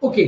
Okay,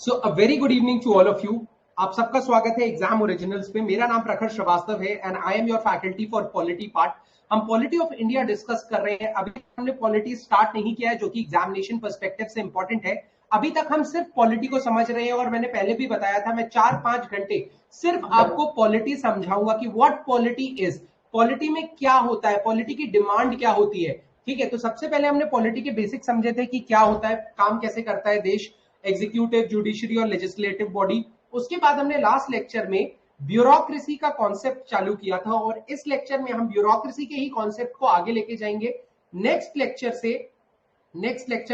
so a very good evening to all of you. आप सबका स्वागत है एग्जाम ओरिजिनल्स पे। मेरा नाम प्रखर श्रीवास्तव है and I am your faculty for polity part. हम पॉलिटी ऑफ इंडिया डिस्कस कर रहे हैं। अभी हमने पॉलिटी स्टार्ट नहीं किया है, जो कि एग्जामिनेशन पर्सपेक्टिव से इंपॉर्टेंट है। अभी तक हम सिर्फ पॉलिटी को समझ रहे हैं और मैंने पहले भी बताया था, मैं 4-5 घंटे सिर्फ आपको पॉलिटी समझाऊंगा कि व्हाट पॉलिटी इज, पॉलिटी में क्या होता है, पॉलिटी की डिमांड क्या होती है। ठीक है, तो सबसे पहले हमने पॉलिटी के बेसिक समझे थे कि क्या होता है, काम कैसे करता है देश, एग्जीक्यूटिव, जुडिशरी और लेजिस्लेटिव बॉडी। उसके बाद हमने लास्ट लेक्चर में ब्यूरोक्रेसी का कॉन्सेप्ट चालू किया था और इस लेक्चर में हम ब्यूरोक्रेसी के ही कॉन्सेप्ट को आगे लेके जाएंगे। नेक्स्ट लेक्चर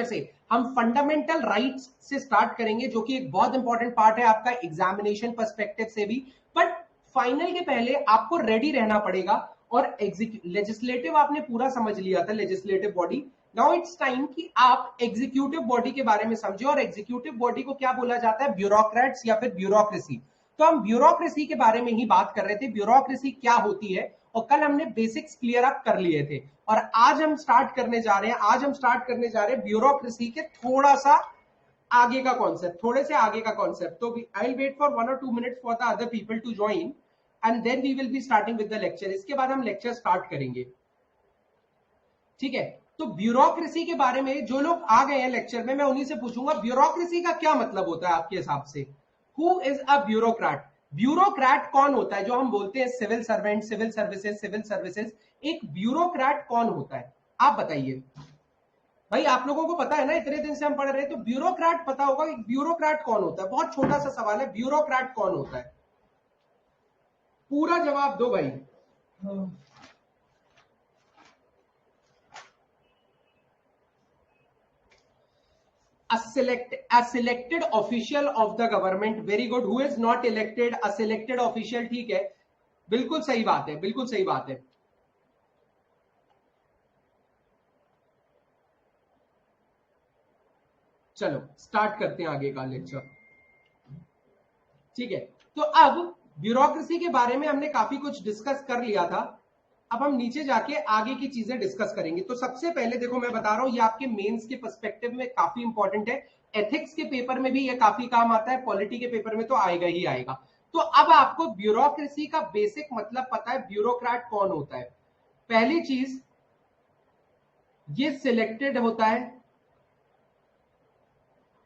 से हम फंडामेंटल राइट्स से स्टार्ट करेंगे, जो कि एक बहुत इंपॉर्टेंट पार्ट है आपका एग्जामिनेशन पर्सपेक्टिव से भी। बट फाइनल के पहले आपको रेडी रहना पड़ेगा। और लेजिस्लेटिव आपने पूरा समझ लिया था, legislative body. Now it's time कि आप एग्जीक्यूटिव बॉडी के बारे में समझे। और एग्जीक्यूटिव बॉडी को क्या बोला जाता है, ब्यूरोक्रेट्स या फिर ब्यूरोक्रेसी। तो हम ब्यूरोक्रेसी के बारे में ही बात कर रहे थे, ब्यूरोक्रेसी क्या होती है। और कल हमने बेसिक्स क्लियर अप कर लिए थे और आज हम स्टार्ट करने जा रहे हैं ब्यूरोक्रेसी के थोड़ा सा आगे का कॉन्सेप्ट, थोड़े से आगे का कॉन्सेप्ट। तो I will wait for 1 or 2 minutes for the other people to join and then we will be starting with the lecture. इसके बाद हम लेक्चर स्टार्ट करेंगे। ठीक है, तो ब्यूरोक्रेसी के बारे में जो लोग आ गए हैं लेक्चर में, मैं उन्हीं से पूछूंगा ब्यूरोक्रेसी का क्या मतलब होता है आपके हिसाब से। Who is a bureaucrat? Bureaucrat कौन होता है? जो हम बोलते हैं सिविल सर्वेंट, सिविल सर्विसेज, एक ब्यूरोक्रेट कौन होता है? आप बताइए भाई। आप लोगों को पता है ना, इतने दिन से हम पढ़ रहे हैं, तो ब्यूरोक्रेट पता होगा कि ब्यूरोक्रेट कौन होता है। बहुत छोटा सा सवाल है, ब्यूरोक्रेट कौन होता है? पूरा जवाब दो भाई। a selected official of the government। very good। who is not elected? a selected official। ठीक है, बिल्कुल सही बात है, बिल्कुल सही बात है। चलो स्टार्ट करते हैं आगे का लेक्चर। ठीक है, तो अब ब्यूरोक्रेसी के बारे में हमने काफी कुछ डिस्कस कर लिया था। अब हम नीचे जाके आगे की चीजें डिस्कस करेंगे। तो सबसे पहले देखो, मैं बता रहा हूं, ये आपके मेंस के पर्सपेक्टिव में काफी इंपॉर्टेंट है। एथिक्स के पेपर में भी ये काफी काम आता है, पॉलिटी के पेपर में तो आएगा ही आएगा। तो अब आपको ब्यूरोक्रेसी का बेसिक मतलब पता है, ब्यूरोक्रेट कौन होता है। पहली चीज, ये सिलेक्टेड होता है।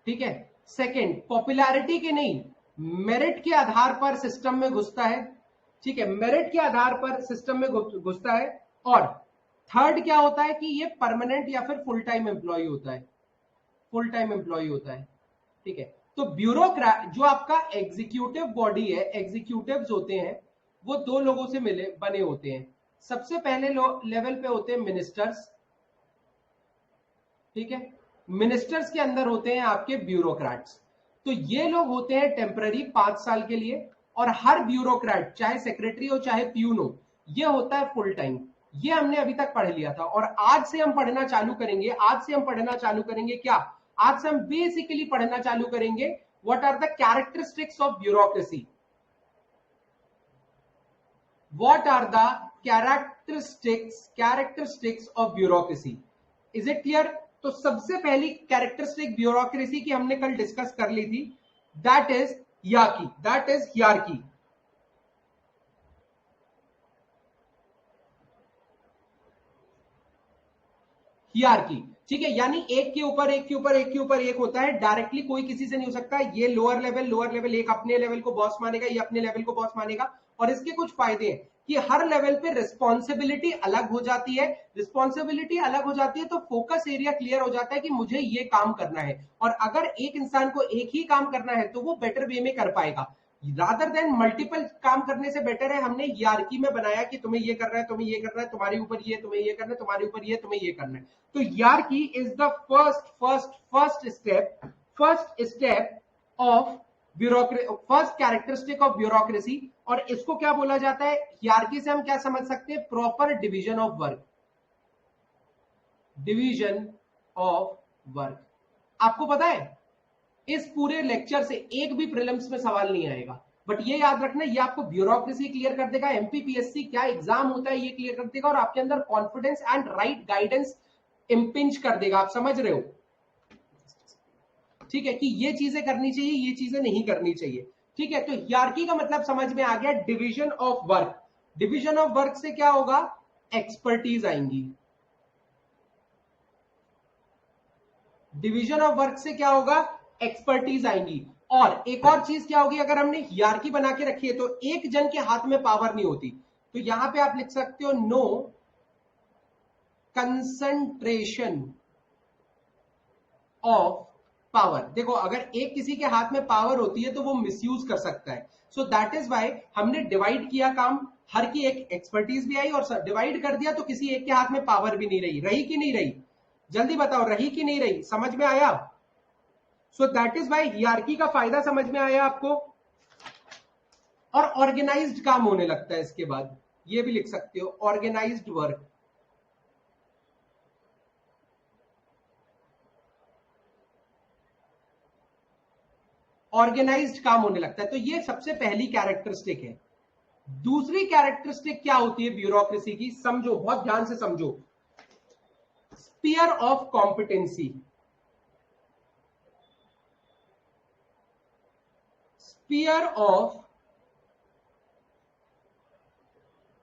ठीक है, सेकंड, पॉपुलैरिटी के नहीं, मेरिट के आधार पर सिस्टम में घुसता है। ठीक है, मेरिट के आधार पर सिस्टम में घुसता है। और थर्ड क्या होता है कि ये परमानेंट या फिर फुल टाइम एम्प्लॉय होता है, फुल टाइम एम्प्लॉय होता है। ठीक है, तो ब्यूरोक्रेट जो आपका एग्जीक्यूटिव बॉडी है, एग्जीक्यूटिव्स होते हैं, वो दो लोगों से मिले बने होते हैं। सबसे पहले लेवल पे होते हैं मिनिस्टर्स। ठीक है, मिनिस्टर्स के अंदर होते हैं आपके ब्यूरोक्रेट्स। तो ये लोग होते हैं टेम्पररी 5 साल के लिए। और हर ब्यूरोक्रेट, चाहे सेक्रेटरी हो चाहे प्यून हो, ये होता है फुल टाइम। ये हमने अभी तक पढ़ लिया था और आज से हम पढ़ना चालू करेंगे। क्या? आज से हम बेसिकली पढ़ना चालू करेंगे what are the characteristics of bureaucracy. What are the characteristics of bureaucracy? Is it clear? तो सबसे पहली कैरेक्टरिस्टिक ब्यूरोक्रेसी की हमने कल डिस्कस कर ली थी, दैट इज हियरार्की। हियरार्की, ठीक है, यानी एक के ऊपर एक होता है। डायरेक्टली कोई किसी से नहीं हो सकता। ये लोअर लेवल एक अपने लेवल को बॉस मानेगा, ये अपने लेवल को बॉस मानेगा। और इसके कुछ फायदे हैं कि हर लेवल पे रिस्पॉन्सिबिलिटी अलग हो जाती है। तो फोकस एरिया क्लियर हो जाता है कि मुझे ये काम करना है। और अगर एक इंसान को एक ही काम करना है तो वो बेटर वे में कर पाएगा, रादर देन मल्टीपल काम करने से बेटर है हमने हियरार्की में बनाया कि तुम्हें ये करना है, तुम्हें ये करना है, तुम्हारे ऊपर ये, तुम्हें ये करना है, तुम्हारे ऊपर ये, तुम्हें ये करना है। तो hierarchy is the first step of bureaucracy, first characteristic of bureaucracy. और इसको क्या बोला जाता है? हियरार्की से हम क्या समझ सकते हैं? Proper division of work. आपको पता है, इस पूरे लेक्चर से एक भी प्रीलिम्स में सवाल नहीं आएगा, बट ये याद रखना, ये आपको ब्यूरोक्रेसी क्लियर कर देगा, एमपीपीएससी क्या एग्जाम होता है ये क्लियर कर देगा, और आपके अंदर कॉन्फिडेंस एंड राइट गाइडेंस इंपिंच कर देगा। आप समझ रहे हो? ठीक है, कि ये चीजें करनी चाहिए, ये चीजें नहीं करनी चाहिए। ठीक है, तो हियरार्की का मतलब समझ में आ गया। Division of work, division of work से क्या होगा, एक्सपर्टीज आएंगी। डिवीजन ऑफ वर्क से क्या होगा, एक्सपर्टीज आएंगी। और एक और चीज क्या होगी, अगर हमने हियरार्की बना के रखी है तो एक जन के हाथ में पावर नहीं होती। तो यहां पे आप लिख सकते हो नो कंसंट्रेशन ऑफ पावर। देखो अगर एक किसी के हाथ में पावर होती है तो वो मिसयूज कर सकता है। सो दैट इज वाई हमने डिवाइड किया काम, हर की एक एक्सपर्टीज भी आई और डिवाइड कर दिया, तो किसी एक के हाथ में पावर भी नहीं रही। रही कि नहीं रही, जल्दी बताओ, रही कि नहीं रही, समझ में आया। सो दैट इज वाई हियरार्की का फायदा समझ में आया आपको। और ऑर्गेनाइज्ड काम होने लगता है इसके बाद, ये भी लिख सकते हो ऑर्गेनाइज्ड वर्क। ऑर्गेनाइज्ड काम होने लगता है। तो ये सबसे पहली कैरेक्टरिस्टिक है। दूसरी कैरेक्टरिस्टिक क्या होती है ब्यूरोक्रेसी की, समझो, बहुत ध्यान से समझो। Sphere of competency, sphere of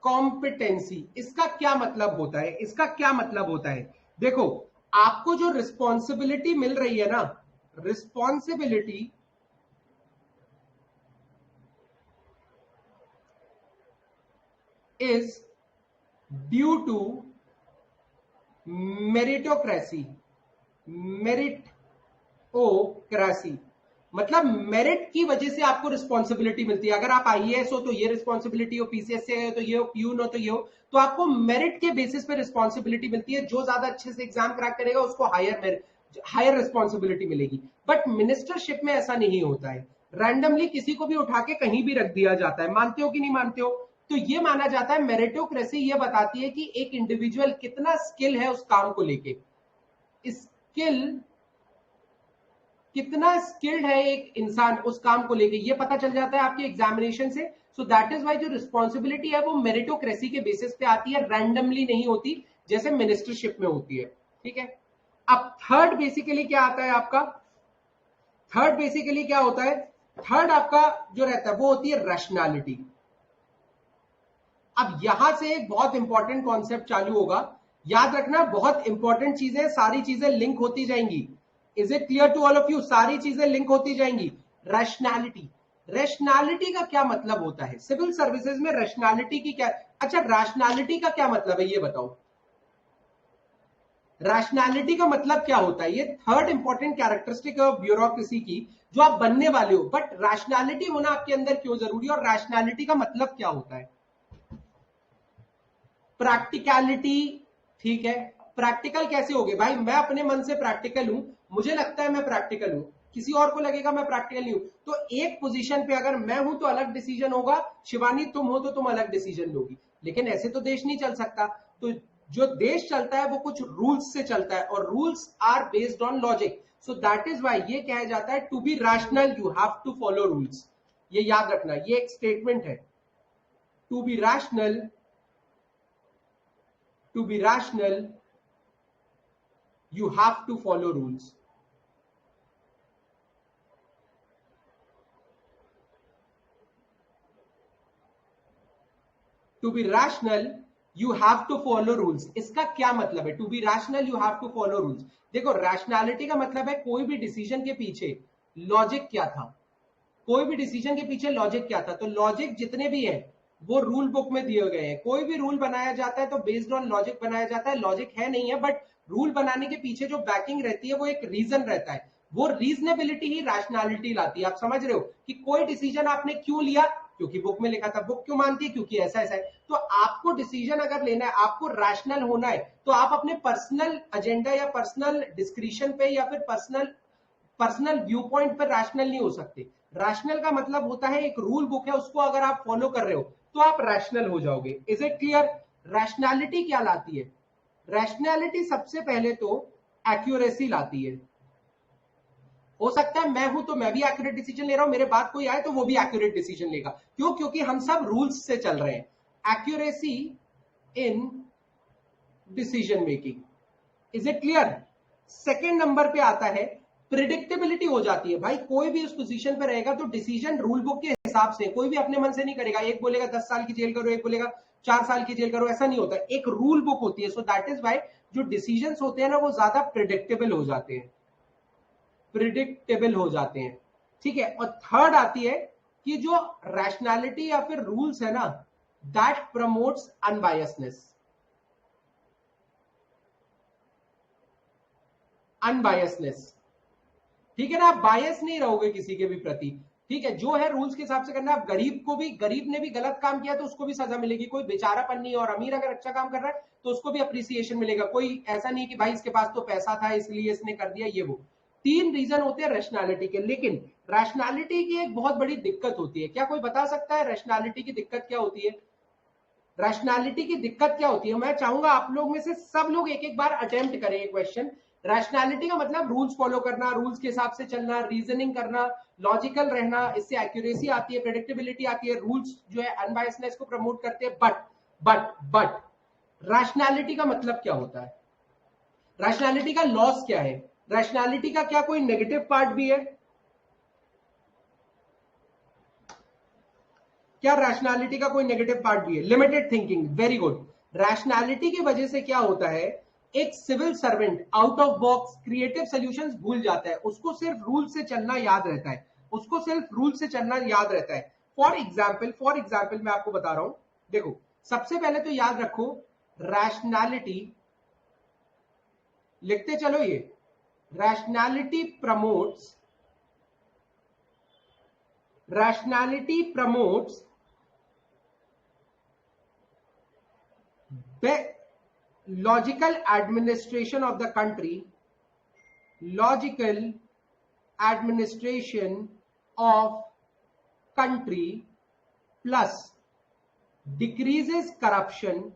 competency, इसका क्या मतलब होता है, इसका क्या मतलब होता है। देखो आपको जो रिस्पॉन्सिबिलिटी मिल रही है ना, responsibility is due to meritocracy, meritocracy मतलब मेरिट की वजह से आपको रिस्पॉन्सिबिलिटी मिलती है। अगर आप आईएएस हो तो ये रिस्पॉन्सिबिलिटी हो, पीसीएस से हो तो ये हो, प्यून हो तो ये हो, तो आपको मेरिट के बेसिस पे रिस्पॉन्सिबिलिटी मिलती है। जो ज्यादा अच्छे से एग्जाम क्रैक करेगा उसको हायर रिस्पॉन्सिबिलिटी मिलेगी। बट मिनिस्टरशिप में ऐसा नहीं होता है, रैंडमली किसी को भी उठा के कहीं भी रख दिया जाता है। मानते हो कि नहीं मानते हो। तो ये माना जाता है, मेरिटोक्रेसी ये बताती है कि एक इंडिविजुअल कितना स्किल है उस काम को लेके, स्किल, कितना स्किल्ड है एक इंसान उस काम को लेके, ये पता चल जाता है आपके एग्जामिनेशन से। सो दैट इज वाई जो रिस्पॉन्सिबिलिटी है वो मेरिटोक्रेसी के बेसिस पे आती है, रैंडमली नहीं होती जैसे मिनिस्टरशिप में होती है। ठीक है, अब थर्ड बेसिकली क्या आता है आपका, थर्ड बेसिकली क्या होता है, थर्ड आपका जो रहता है वो होती है रैशनैलिटी। अब यहां से एक बहुत इंपॉर्टेंट कॉन्सेप्ट चालू होगा, याद रखना, बहुत इंपॉर्टेंट चीजें, सारी चीजें लिंक होती जाएंगी। Is it clear to all of you, सारी चीजें लिंक होती जाएंगी। रैशनैलिटी, रैशनैलिटी का क्या मतलब होता है सिविल सर्विसेज में, रैशनैलिटी की क्या, अच्छा रैशनैलिटी का क्या मतलब है ये बताओ। रैशनैलिटी का मतलब क्या होता है, ये third important characteristic of bureaucracy की जो आप बनने वाले हो। बट रैशनैलिटी होना आपके अंदर क्यों जरूरी है और रैशनैलिटी का मतलब क्या होता है। प्रैक्टिकलिटी, ठीक है, प्रैक्टिकल कैसे होगे भाई, मैं अपने मन से प्रैक्टिकल हूं, मुझे लगता है मैं प्रैक्टिकल हूं, किसी और को लगेगा मैं प्रैक्टिकल नहीं हूं। तो एक पोजीशन पे अगर मैं हूं तो अलग डिसीजन होगा, शिवानी तुम हो तो तुम अलग डिसीजन लोगी। लेकिन ऐसे तो देश नहीं चल सकता। तो जो देश चलता है वो कुछ रूल्स से चलता है और rules are based on logic. So that is why ये कहा जाता है to be rational you have to follow rules. ये याद रखना, ये एक स्टेटमेंट है। To be rational, to be rational you have to follow rules. To be rational you have to follow rules, इसका क्या मतलब है, to be rational you have to follow rules। देखो रैशनैलिटी का मतलब है कोई भी डिसीजन के पीछे लॉजिक क्या था, कोई भी डिसीजन के पीछे लॉजिक क्या था। तो लॉजिक जितने भी हैं वो रूल बुक में दिए गए हैं। कोई भी रूल बनाया जाता है तो बेस्ड ऑन लॉजिक बनाया जाता है, लॉजिक है नहीं है बट रूल बनाने के पीछे जो बैकिंग रहती है वो एक रीजन रहता है। वो रीजनेबिलिटी ही रैशनैलिटी लाती है। आप समझ रहे हो कि कोई डिसीजन आपने क्यों लिया, क्योंकि बुक में लिखा था। बुक क्यों मानती है, क्योंकि ऐसा ऐसा है। तो आपको डिसीजन अगर लेना है, आपको रैशनल होना है, तो आप अपने पर्सनल एजेंडा या पर्सनल डिस्क्रिशन पे या फिर पर्सनल व्यू पॉइंट पर रैशनल नहीं हो सकते। रैशनल का मतलब होता है एक रूल बुक है उसको अगर आप फॉलो कर रहे हो तो आप रैशनल हो जाओगे। Is it clear. रैशनैलिटी क्या लाती है, रैशनैलिटी सबसे पहले तो एक्यूरेसी लाती है। हो सकता है मैं हूं तो मैं भी एक्यूरेट डिसीजन ले रहा हूं, मेरे बाद कोई आए तो वो भी एक्यूरेट डिसीजन लेगा। क्यों, क्योंकि हम सब रूल्स से चल रहे हैं। Accuracy in decision making. Is it clear. Second number पे आता है प्रिडिक्टेबिलिटी हो जाती है भाई, कोई भी उस पोजीशन पे रहेगा तो डिसीजन रूल बुक के हिसाब से, कोई भी अपने मन से नहीं करेगा, एक बोलेगा 10 साल की जेल करो, एक बोलेगा 4 साल की जेल करो, ऐसा नहीं होता, एक रूल बुक होती है। सो दैट इज वाई जो डिसीजंस होते हैं ना वो ज्यादा प्रिडिक्टेबल हो जाते हैं, प्रिडिक्टेबल हो जाते हैं, ठीक है। और थर्ड आती है कि जो रैशनैलिटी या फिर रूल्स है ना, दैट प्रमोट्स अनबायसनेस, अनबायसनेस, ठीक है ना, आप बायस नहीं रहोगे किसी के भी प्रति, ठीक है, जो है रूल्स के हिसाब से करना। आप गरीब को भी, गरीब ने भी गलत काम किया तो उसको भी सजा मिलेगी, कोई बेचारापन नहीं, और अमीर अगर अच्छा काम कर रहा है तो उसको भी अप्रिसिएशन मिलेगा, कोई ऐसा नहीं कि भाई इसके पास तो पैसा था इसलिए इसने कर दिया ये वो। तीन रीजन होते हैं रैशनैलिटी के, लेकिन रैशनैलिटी की एक बहुत बड़ी दिक्कत होती है। क्या कोई बता सकता है रैशनैलिटी की दिक्कत क्या होती है? रैशनैलिटी की दिक्कत क्या होती है? मैं चाहूंगा आप लोग में से सब लोग एक एक बार अटेम्प्ट करें ये क्वेश्चन। रैशनैलिटी का मतलब रूल्स फॉलो करना, रूल्स के हिसाब से चलना, रीजनिंग करना, लॉजिकल रहना, इससे एक्यूरेसी आती है, प्रेडिक्टेबिलिटी आती है, रूल्स जो है अनबायसनेस को प्रमोट करते हैं। बट रैशनैलिटी का मतलब क्या होता है? रैशनैलिटी का लॉस क्या है? रैशनैलिटी का क्या कोई नेगेटिव पार्ट भी है? क्या रैशनैलिटी का कोई नेगेटिव पार्ट भी है? Limited thinking, very good. Rationality की वजह से क्या होता है, एक civil servant out of box creative solutions भूल जाता है, उसको सिर्फ रूल से चलना याद रहता है, उसको सिर्फ रूल से चलना याद रहता है। फॉर एग्जाम्पल मैं आपको बता रहा हूं, देखो, सबसे पहले तो याद रखो, रैशनैलिटी लिखते चलो, ये rationality promotes the logical administration of the country, logical administration of country, plus decreases corruption,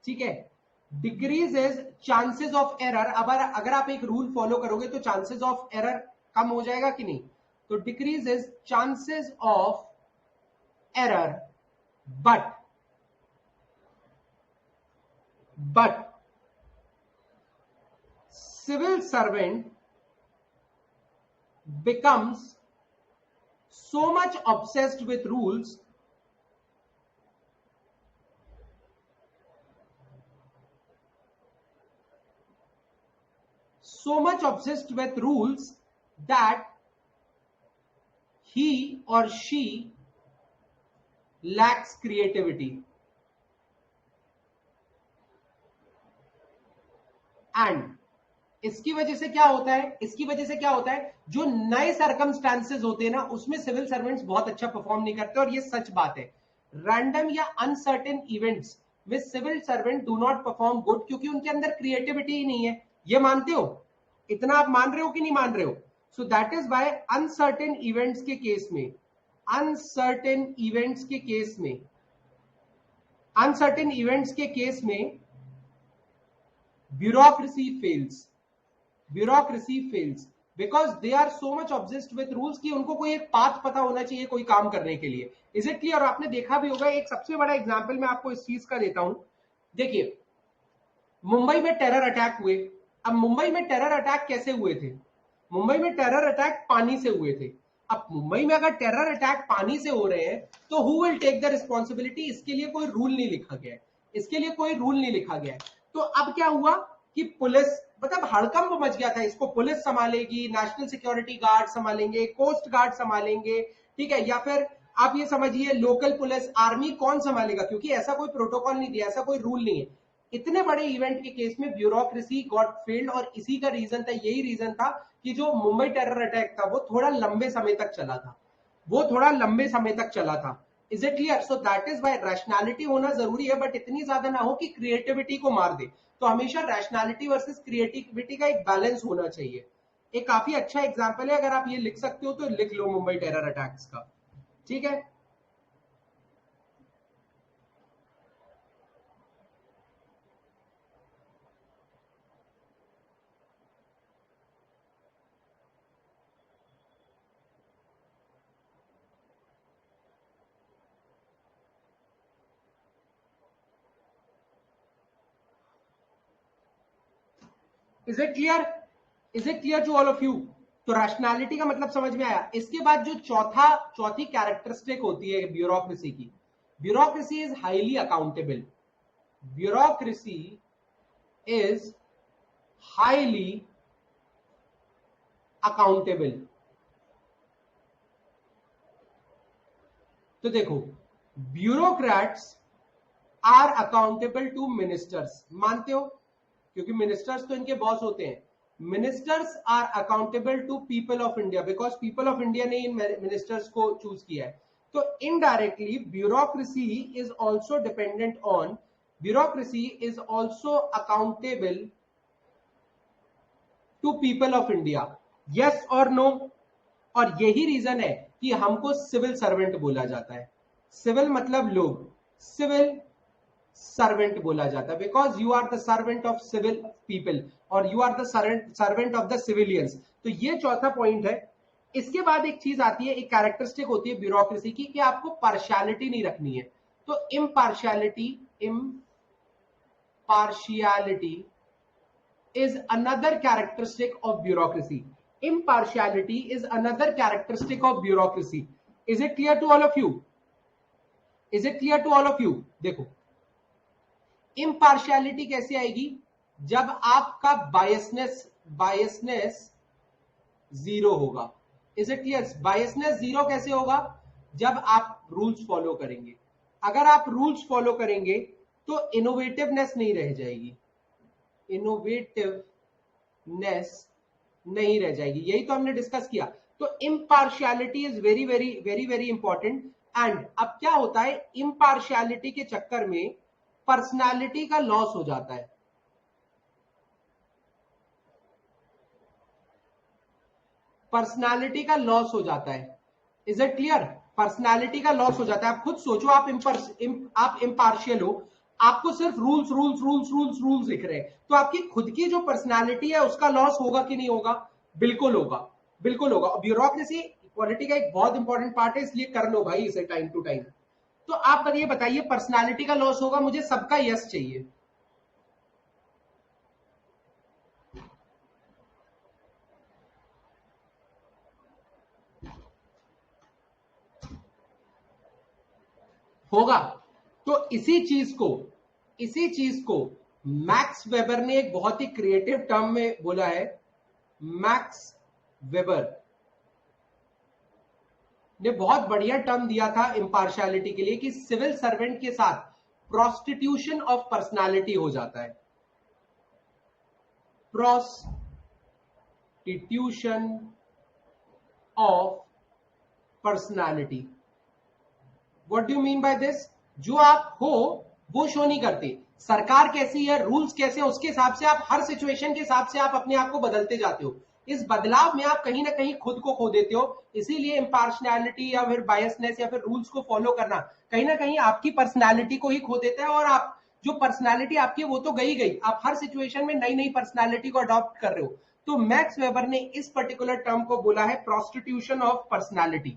ठीक है, डिक्रीजेज चांसेस ऑफ एरर। अगर आप एक रूल फॉलो करोगे तो चांसेस ऑफ एरर कम हो जाएगा कि नहीं? तो decreases chances of error, but civil servant becomes so much obsessed with rules that he or she lacks creativity, and इसकी वजह से क्या होता है, जो नए सर्कमस्टांसेस होते हैं ना उसमें सिविल सर्वेंट्स बहुत अच्छा परफॉर्म नहीं करते, और ये सच बात है। रैंडम या uncertain events with civil servant do not perform good, क्योंकि उनके अंदर क्रिएटिविटी ही नहीं है। ये मानते हो? इतना आप मान रहे हो कि नहीं मान रहे हो? So that is by uncertain events के केस में, अनसर्टेन इवेंट्स के केस में bureaucracy fails because they are so much obsessed with rules कि उनको कोई एक पाथ पता होना चाहिए कोई काम करने के लिए। Is it clear? और आपने देखा भी होगा, एक सबसे बड़ा एग्जांपल मैं आपको इस चीज का देता हूं। देखिए, मुंबई में टेरर अटैक हुए। अब मुंबई में टेरर अटैक कैसे हुए थे? मुंबई में टेरर अटैक पानी से हुए थे। अब मुंबई में अगर टेरर अटैक पानी से हो रहे हैं तो who will take the responsibility? इसके लिए कोई रूल नहीं लिखा गया है, तो अब क्या हुआ कि पुलिस, मतलब हड़कंप मच गया था, इसको पुलिस संभालेगी, नेशनल सिक्योरिटी गार्ड संभालेंगे, कोस्ट गार्ड संभालेंगे, ठीक है, या फिर आप ये समझिए लोकल पुलिस, आर्मी कौन संभालेगा? क्योंकि ऐसा कोई प्रोटोकॉल नहीं दिया, ऐसा कोई रूल नहीं है। इतने बड़े इवेंट के केस में ब्यूरोक्रेसी गॉट फेल्ड, और इसी का रीजन था, यही रीजन था कि जो मुंबई टेरर अटैक था वो थोड़ा लंबे समय तक चला था। Is it clear? So that is why rationality होना जरूरी है, बट इतनी ज्यादा ना हो कि क्रिएटिविटी को मार दे। तो हमेशा रैशनैलिटी वर्सेस क्रिएटिविटी का एक बैलेंस होना चाहिए। एक काफी अच्छा एग्जाम्पल है, अगर आप ये लिख सकते हो तो लिख लो मुंबई टेरर अटैक्स का, ठीक है। Is it clear? Is it clear to all of you? तो रैशनैलिटी का मतलब समझ में आया। इसके बाद जो चौथी कैरेक्टरिस्टिक होती है ब्यूरोक्रेसी की, bureaucracy is highly accountable. Bureaucracy is highly accountable. तो देखो, bureaucrats are accountable to ministers, मानते हो? क्योंकि मिनिस्टर्स तो इनके बॉस होते हैं। Ministers are accountable to people of India because people of India ने इन मिनिस्टर्स को चूज किया है। तो indirectly bureaucracy is also dependent on, bureaucracy is also accountable to people of India. Yes और नो? और यही रीजन है कि हमको सिविल सर्वेंट बोला जाता है। सिविल मतलब लोग, सिविल सर्वेंट बोला जाता है because you are the servant of civil people और you are the servant of the civilians. तो ये चौथा पॉइंट है। इसके बाद एक चीज आती है, एक कैरेक्टरिस्टिक होती है ब्यूरोक्रेसी की कि आपको पार्शियलिटी नहीं रखनी है। तो impartiality is another characteristic of bureaucracy. Impartiality is another characteristic of bureaucracy. Is it clear to all of you? Is it clear to all of you? देखो, impartiality कैसे आएगी? जब आपका बायसनेस जीरो होगा। Is it clear? Biasness zero कैसे होगा? जब आप रूल्स फॉलो करेंगे। अगर आप रूल्स फॉलो करेंगे तो इनोवेटिवनेस नहीं रह जाएगी, इनोवेटिवनेस नहीं रह जाएगी। यही तो हमने डिस्कस किया। तो impartiality is very very very very important. And अब क्या होता है, इम्पार्शियलिटी के चक्कर में पर्सनालिटी का लॉस हो जाता है। पर्सनालिटी का लॉस हो जाता है। Is it clear? पर्सनालिटी का लॉस हो जाता है। आप खुद सोचो, आप इम्पार्शियल हो, आपको सिर्फ rules rules rules rules rules लिख रहे हैं, तो आपकी खुद की जो पर्सनालिटी है उसका लॉस होगा कि नहीं होगा? बिल्कुल होगा, बिल्कुल होगा। ब्यूरोक्रेसी पॉलिटी का एक बहुत इंपॉर्टेंट पार्ट है, इसलिए कर लो भाई इसे टाइम टू टाइम। तो आप ये बताइए, पर्सनालिटी का लॉस होगा, मुझे सबका यस चाहिए। होगा। तो इसी चीज को मैक्स वेबर ने एक बहुत ही क्रिएटिव टर्म में बोला है। मैक्स वेबर ने बहुत बढ़िया टर्म दिया था इम्पार्शियलिटी के लिए कि सिविल सर्वेंट के साथ प्रोस्टिट्यूशन ऑफ पर्सनालिटी हो जाता है। Prostitution of personality. What do you mean by this? जो आप हो वो शो नहीं करते। सरकार कैसी है, रूल्स कैसे हैं, उसके हिसाब से आप हर सिचुएशन के हिसाब से आप अपने आप को बदलते जाते हो। इस बदलाव में आप कहीं ना कहीं खुद को खो देते हो। इसीलिए इम्पार्शियलिटी या फिर बायसनेस या फिर रूल्स को फॉलो करना कहीं ना कहीं आपकी पर्सनालिटी को ही खो देता है। और आप जो पर्सनालिटी आपकी वो तो गई, आप हर सिचुएशन में नई नई पर्सनालिटी को अडॉप्ट कर रहे हो। तो मैक्स वेबर ने इस पर्टिकुलर टर्म को बोला है प्रोस्टिट्यूशन ऑफ पर्सनालिटी।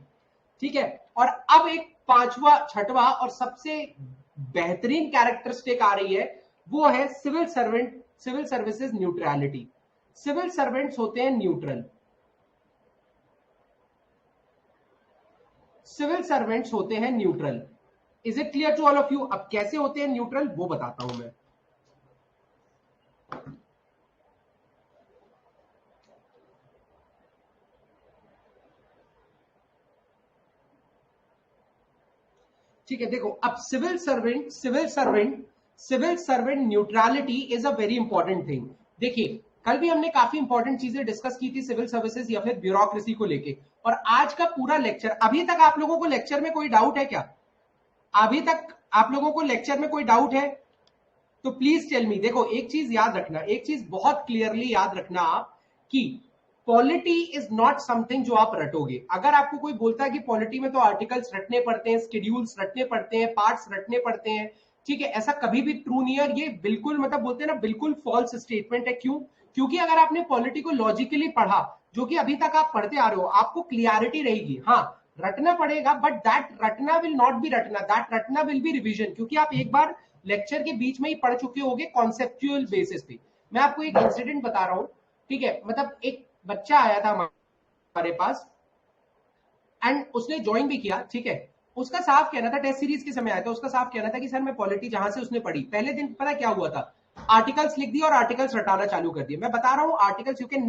ठीक है। और अब एक पांचवा, छठवा और सबसे बेहतरीन कैरेक्टरिस्टिक आ रही है, वो है civil services neutrality. Civil servants होते हैं न्यूट्रल। सिविल सर्वेंट्स होते हैं neutral. Is it clear to all of you? अब कैसे होते हैं न्यूट्रल वो बताता हूं मैं। ठीक है, देखो, अब civil servant neutrality is a very important thing. देखिए, कल भी हमने काफी इंपॉर्टेंट चीजें डिस्कस की थी सिविल सर्विसेज या फिर ब्यूरोक्रेसी को लेके। और आज का पूरा लेक्चर, अभी तक आप लोगों को लेक्चर में कोई डाउट है क्या? अभी तक आप लोगों को लेक्चर में कोई डाउट है तो प्लीज टेल मी। देखो, एक चीज याद रखना, एक चीज बहुत क्लियरली याद रखना आप, कि पॉलिटी इज नॉट समथिंग जो आप रटोगे। अगर आपको कोई बोलता है कि पॉलिटी में तो आर्टिकल्स रटने पड़ते हैं, शेड्यूल्स रटने पड़ते हैं, पार्ट्स रटने पड़ते हैं, ठीक है, ऐसा कभी भी ट्रू नहीं है। और ये बिल्कुल, मतलब बोलते हैं ना, बिल्कुल फॉल्स स्टेटमेंट है। क्यों? क्योंकि अगर आपने पॉलिटी को लॉजिकली पढ़ा, जो कि अभी तक आप पढ़ते आ रहे हो, आपको क्लियरिटी रहेगी। हाँ, रटना पड़ेगा, बट दैट रटना विल नॉट बी रटना, दैट रटना विल बी रिविजन, क्योंकि आप एक बार लेक्चर के बीच में ही पढ़ चुके होगे कॉन्सेप्चुअल बेसिस पे। मैं आपको एक इंसिडेंट बता रहा हूं, ठीक है। मतलब एक बच्चा आया था हमारे पास एंड उसने ज्वाइन भी किया, ठीक है। उसका साफ कहना था, टेस्ट सीरीज के समय आया था, उसका साफ कहना था कि सर मैं पॉलिटी, जहां से उसने पढ़ी पहले दिन पता क्या हुआ था, आर्टिकल्स लिख दिया और आर्टिकल्स रटाना चालू कर दिए। मैं बता रहा हूं articles, you can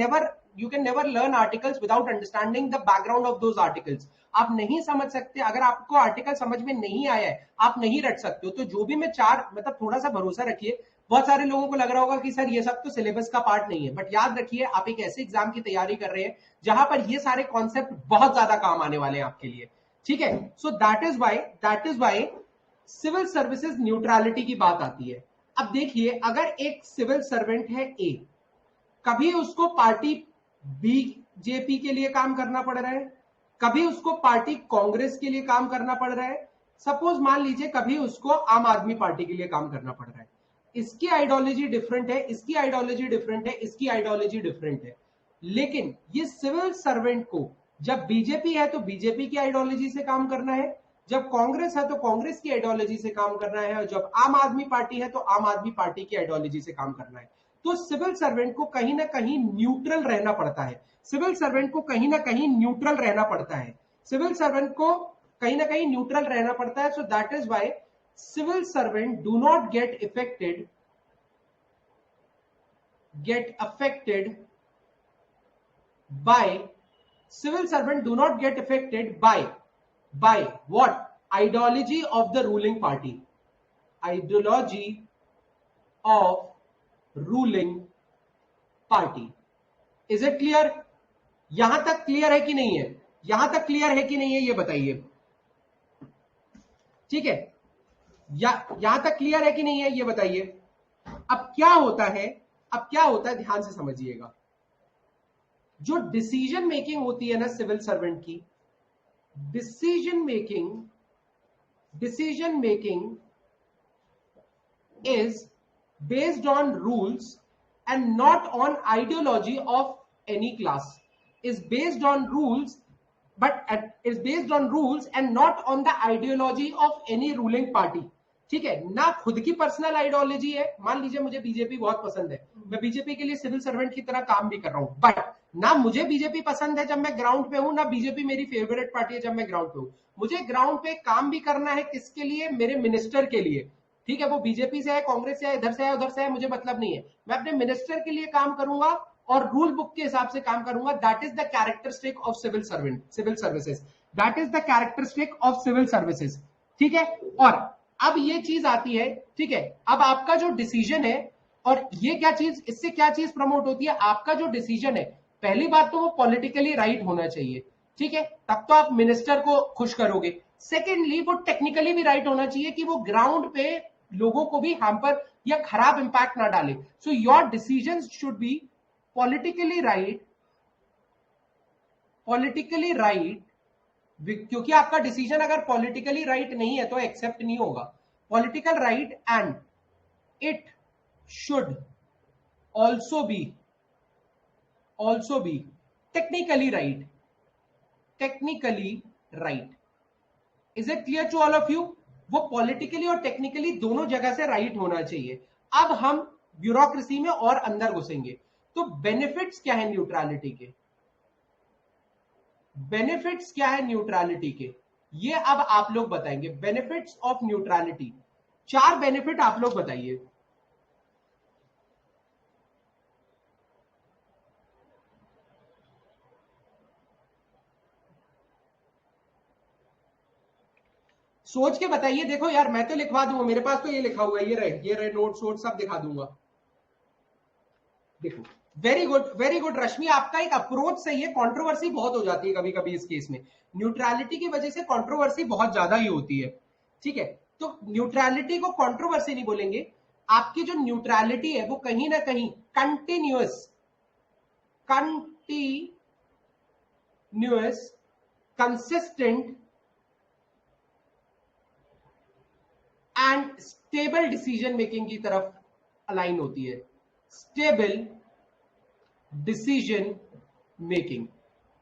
never learn articles without understanding the background of those articles. आप नहीं समझ सकते, अगर आपको आर्टिकल समझ में नहीं आया है, आप नहीं रट सकते हो। तो जो भी मैं चार, मतलब थोड़ा सा भरोसा रखिए। बहुत सारे लोगों को लग रहा होगा कि सर ये सब तो सिलेबस का पार्ट नहीं है, बट याद रखिए आप एक ऐसे एग्जाम की तैयारी कर रहे हैं जहां पर ये सारे कॉन्सेप्ट बहुत ज्यादा काम आने वाले हैं आपके लिए, ठीक है। So that is why civil services neutrality की बात आती है। अब देखिए, अगर एक सिविल सर्वेंट है ए, कभी उसको पार्टी बीजेपी के लिए काम करना पड़ रहा है, कभी उसको पार्टी कांग्रेस के लिए काम करना पड़ रहा है, सपोज मान लीजिए कभी उसको आम आदमी पार्टी के लिए काम करना पड़ रहा है। इसकी आइडियोलॉजी डिफरेंट है, इसकी आइडियोलॉजी डिफरेंट है, इसकी आइडियोलॉजी डिफरेंट है, लेकिन ये सिविल सर्वेंट को जब बीजेपी है तो बीजेपी की आइडियोलॉजी से काम करना है, जब कांग्रेस है तो कांग्रेस की आइडियोलॉजी से काम करना है, और जब आम आदमी पार्टी है तो आम आदमी पार्टी की आइडियोलॉजी से काम करना है। तो सिविल सर्वेंट को कहीं ना कहीं न्यूट्रल रहना पड़ता है, सिविल सर्वेंट को कहीं ना कहीं न्यूट्रल रहना पड़ता है, सिविल सर्वेंट को कहीं ना कहीं न्यूट्रल रहना पड़ता है। So that is why civil servant do not get affected by civil servant do not get affected by what? Ideology of the ruling party, ideology of ruling party. Is it clear? यहां तक clear है कि नहीं है? यहां तक clear है कि नहीं है ये बताइए, ठीक है। यहां तक क्लियर है कि नहीं है ये बताइए। अब क्या होता है, ध्यान से समझिएगा। जो डिसीजन मेकिंग होती है ना सिविल सर्वेंट की, decision making is based on rules and not on ideology of any class, is based on rules and not on the ideology of any ruling party, ठीक है। ना खुद की पर्सनल आइडियोलॉजी है, मान लीजिए मुझे बीजेपी बहुत पसंद है, मैं बीजेपी के लिए सिविल सर्वेंट की तरह काम भी कर रहा हूं, बट ना मुझे बीजेपी पसंद है जब मैं ग्राउंड पे हूं, ना बीजेपी मेरी फेवरेट पार्टी है जब मैं ग्राउंड पे हूं। मुझे ग्राउंड पे काम भी करना है, किसके लिए? मेरे मिनिस्टर के लिए, ठीक है। वो बीजेपी से है, कांग्रेस से है, इधर से है, उधर से है, मुझे मतलब नहीं है। मैं अपने मिनिस्टर के लिए काम करूंगा और रूल बुक के हिसाब से काम करूंगा। That is the characteristic of civil services, that is the characteristic of civil services, ठीक है। और अब ये चीज आती है, ठीक है। अब आपका जो डिसीजन है, और ये क्या चीज, इससे क्या चीज प्रमोट होती है, आपका जो डिसीजन है, पहली बात तो वो पॉलिटिकली राइट होना चाहिए, ठीक है, तब तो आप मिनिस्टर को खुश करोगे। सेकेंडली वो टेक्निकली भी राइट होना चाहिए कि वो ग्राउंड पे लोगों को भी हैम्पर या खराब इंपैक्ट ना डाले। So your decision should be politically right, क्योंकि आपका डिसीजन अगर पॉलिटिकली राइट नहीं है तो एक्सेप्ट नहीं होगा। Political right and it should also be technically right. Is it clear to all of you? वो पॉलिटिकली और टेक्निकली दोनों जगह से राइट होना चाहिए। अब हम ब्यूरोक्रेसी में और अंदर घुसेंगे। तो बेनिफिट्स क्या है न्यूट्रलिटी के? बेनिफिट्स क्या है न्यूट्रलिटी के, ये अब आप लोग बताएंगे। बेनिफिट्स ऑफ न्यूट्रलिटी, 4 बेनिफिट आप लोग बताइए। सोच के बताइए। देखो यार, मैं तो लिखवा दूंगा, मेरे पास तो ये लिखा हुआ है, ये रहे नोट्स वोट सब दिखा दूंगा। देखो, वेरी गुड रश्मि, आपका एक अप्रोच सही है। कंट्रोवर्सी बहुत हो जाती है कभी कभी इस केस में, न्यूट्रलिटी की वजह से कंट्रोवर्सी बहुत ज्यादा ही होती है, ठीक है। तो न्यूट्रलिटी को कंट्रोवर्सी नहीं बोलेंगे, आपकी जो न्यूट्रलिटी है वो कहीं ना कहीं continuous consistent and stable decision making की तरफ अलाइन होती है। स्टेबल डिसीजन मेकिंग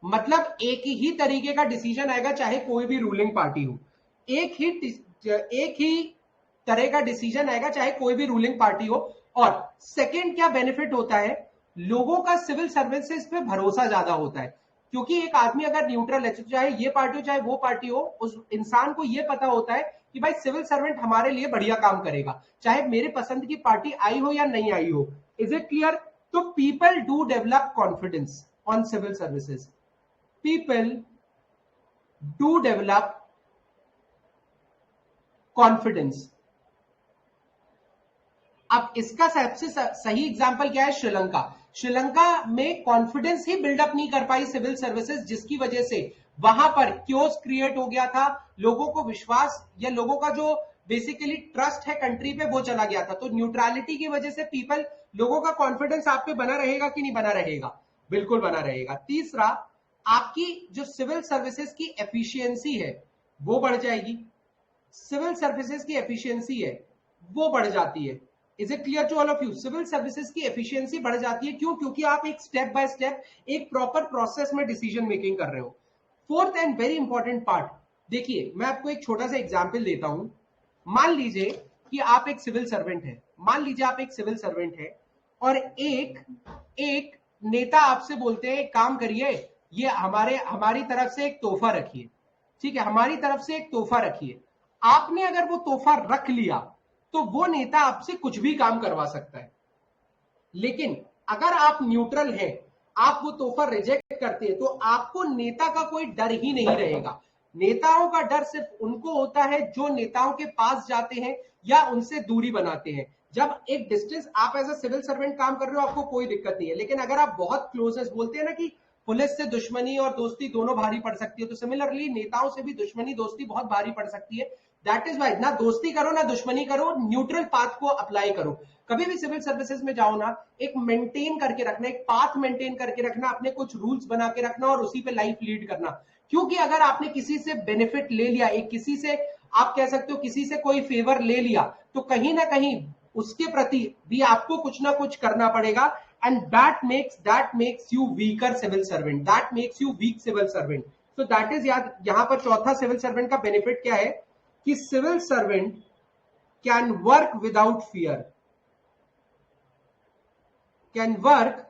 मतलब एक ही तरीके का डिसीजन आएगा चाहे कोई भी रूलिंग पार्टी हो, एक ही तरह का डिसीजन आएगा चाहे कोई भी रूलिंग पार्टी हो। और सेकेंड क्या बेनिफिट होता है, लोगों का सिविल सर्विसेज पे भरोसा ज्यादा होता है, क्योंकि एक आदमी अगर न्यूट्रल है, चाहे ये पार्टी हो चाहे वो पार्टी हो, उस इंसान को ये पता होता है कि भाई सिविल सर्वेंट हमारे लिए बढ़िया काम करेगा, चाहे मेरे पसंद की पार्टी आई हो या नहीं आई हो। Is it clear? तो people do develop confidence on civil services, people do develop confidence. अब इसका सबसे सही एग्जांपल क्या है, श्रीलंका। श्रीलंका में कॉन्फिडेंस ही बिल्डअप नहीं कर पाई सिविल सर्विसेज, जिसकी वजह से वहां पर क्योस क्रिएट हो गया था, लोगों को विश्वास या लोगों का जो बेसिकली ट्रस्ट है कंट्री पे वो चला गया था। तो न्यूट्रलिटी की वजह से पीपल, लोगों का कॉन्फिडेंस आप पे बना रहेगा कि नहीं बना रहेगा? बिल्कुल बना रहेगा। तीसरा, आपकी जो सिविल सर्विसेज की एफिशिएंसी है वो बढ़ जाएगी, सिविल सर्विसेज की एफिशिएंसी है वो बढ़ जाती है। Is it clear to all of you? Civil services की एफिशिएंसी बढ़ जाती है, क्यों? क्योंकि आप एक स्टेप बाय स्टेप एक प्रॉपर प्रोसेस में डिसीजन मेकिंग कर रहे हो। Fourth and very important part, देखिए मैं आपको एक छोटा सा एग्जांपल देता हूं। मान लीजिए कि आप एक सिविल सर्वेंट है, मान लीजिए आप एक सिविल सर्वेंट है और एक नेता आपसे बोलते हैं काम करिए, ये हमारी तरफ से एक तोहफा रखिए, ठीक है, हमारी तरफ से एक तोहफा रखिए। आपने अगर वो तोहफा रख लिया तो वो नेता आपसे कुछ भी काम करवा सकता है। लेकिन अगर आप न्यूट्रल हैं, आप वो तोहफा रिजेक्ट करते हैं, तो आपको नेता का कोई डर ही नहीं रहेगा। नेताओं का डर सिर्फ उनको होता है जो नेताओं के पास जाते हैं या उनसे दूरी बनाते हैं। जब एक डिस्टेंस, आप एज अ सिविल सर्वेंट काम कर रहे हो आपको कोई दिक्कत नहीं है, लेकिन अगर आप बहुत क्लोजेस्ट, बोलते हैं ना कि पुलिस से दुश्मनी और दोस्ती दोनों भारी पड़ सकती है, तो सिमिलरली नेताओं से भी दुश्मनी दोस्ती बहुत भारी पड़ सकती है। दैट इज वाई ना दोस्ती करो ना दुश्मनी करो, न्यूट्रल पाथ को अप्लाई करो। कभी भी सिविल सर्विसेज में जाओ ना, एक मेंटेन करके रखना, एक पाथ मेंटेन करके रखना, अपने कुछ रूल्स बना के रखना और उसी पे लाइफ लीड करना। क्योंकि अगर आपने किसी से बेनिफिट ले लिया, एक किसी से आप कह सकते हो किसी से कोई फेवर ले लिया, तो कहीं ना कहीं उसके प्रति भी आपको कुछ ना कुछ करना पड़ेगा। And that makes you weaker civil servant, that makes you weak civil servant. So that is, याद यहां पर चौथा सिविल सर्वेंट का बेनिफिट क्या है कि civil servant can work without fear, can work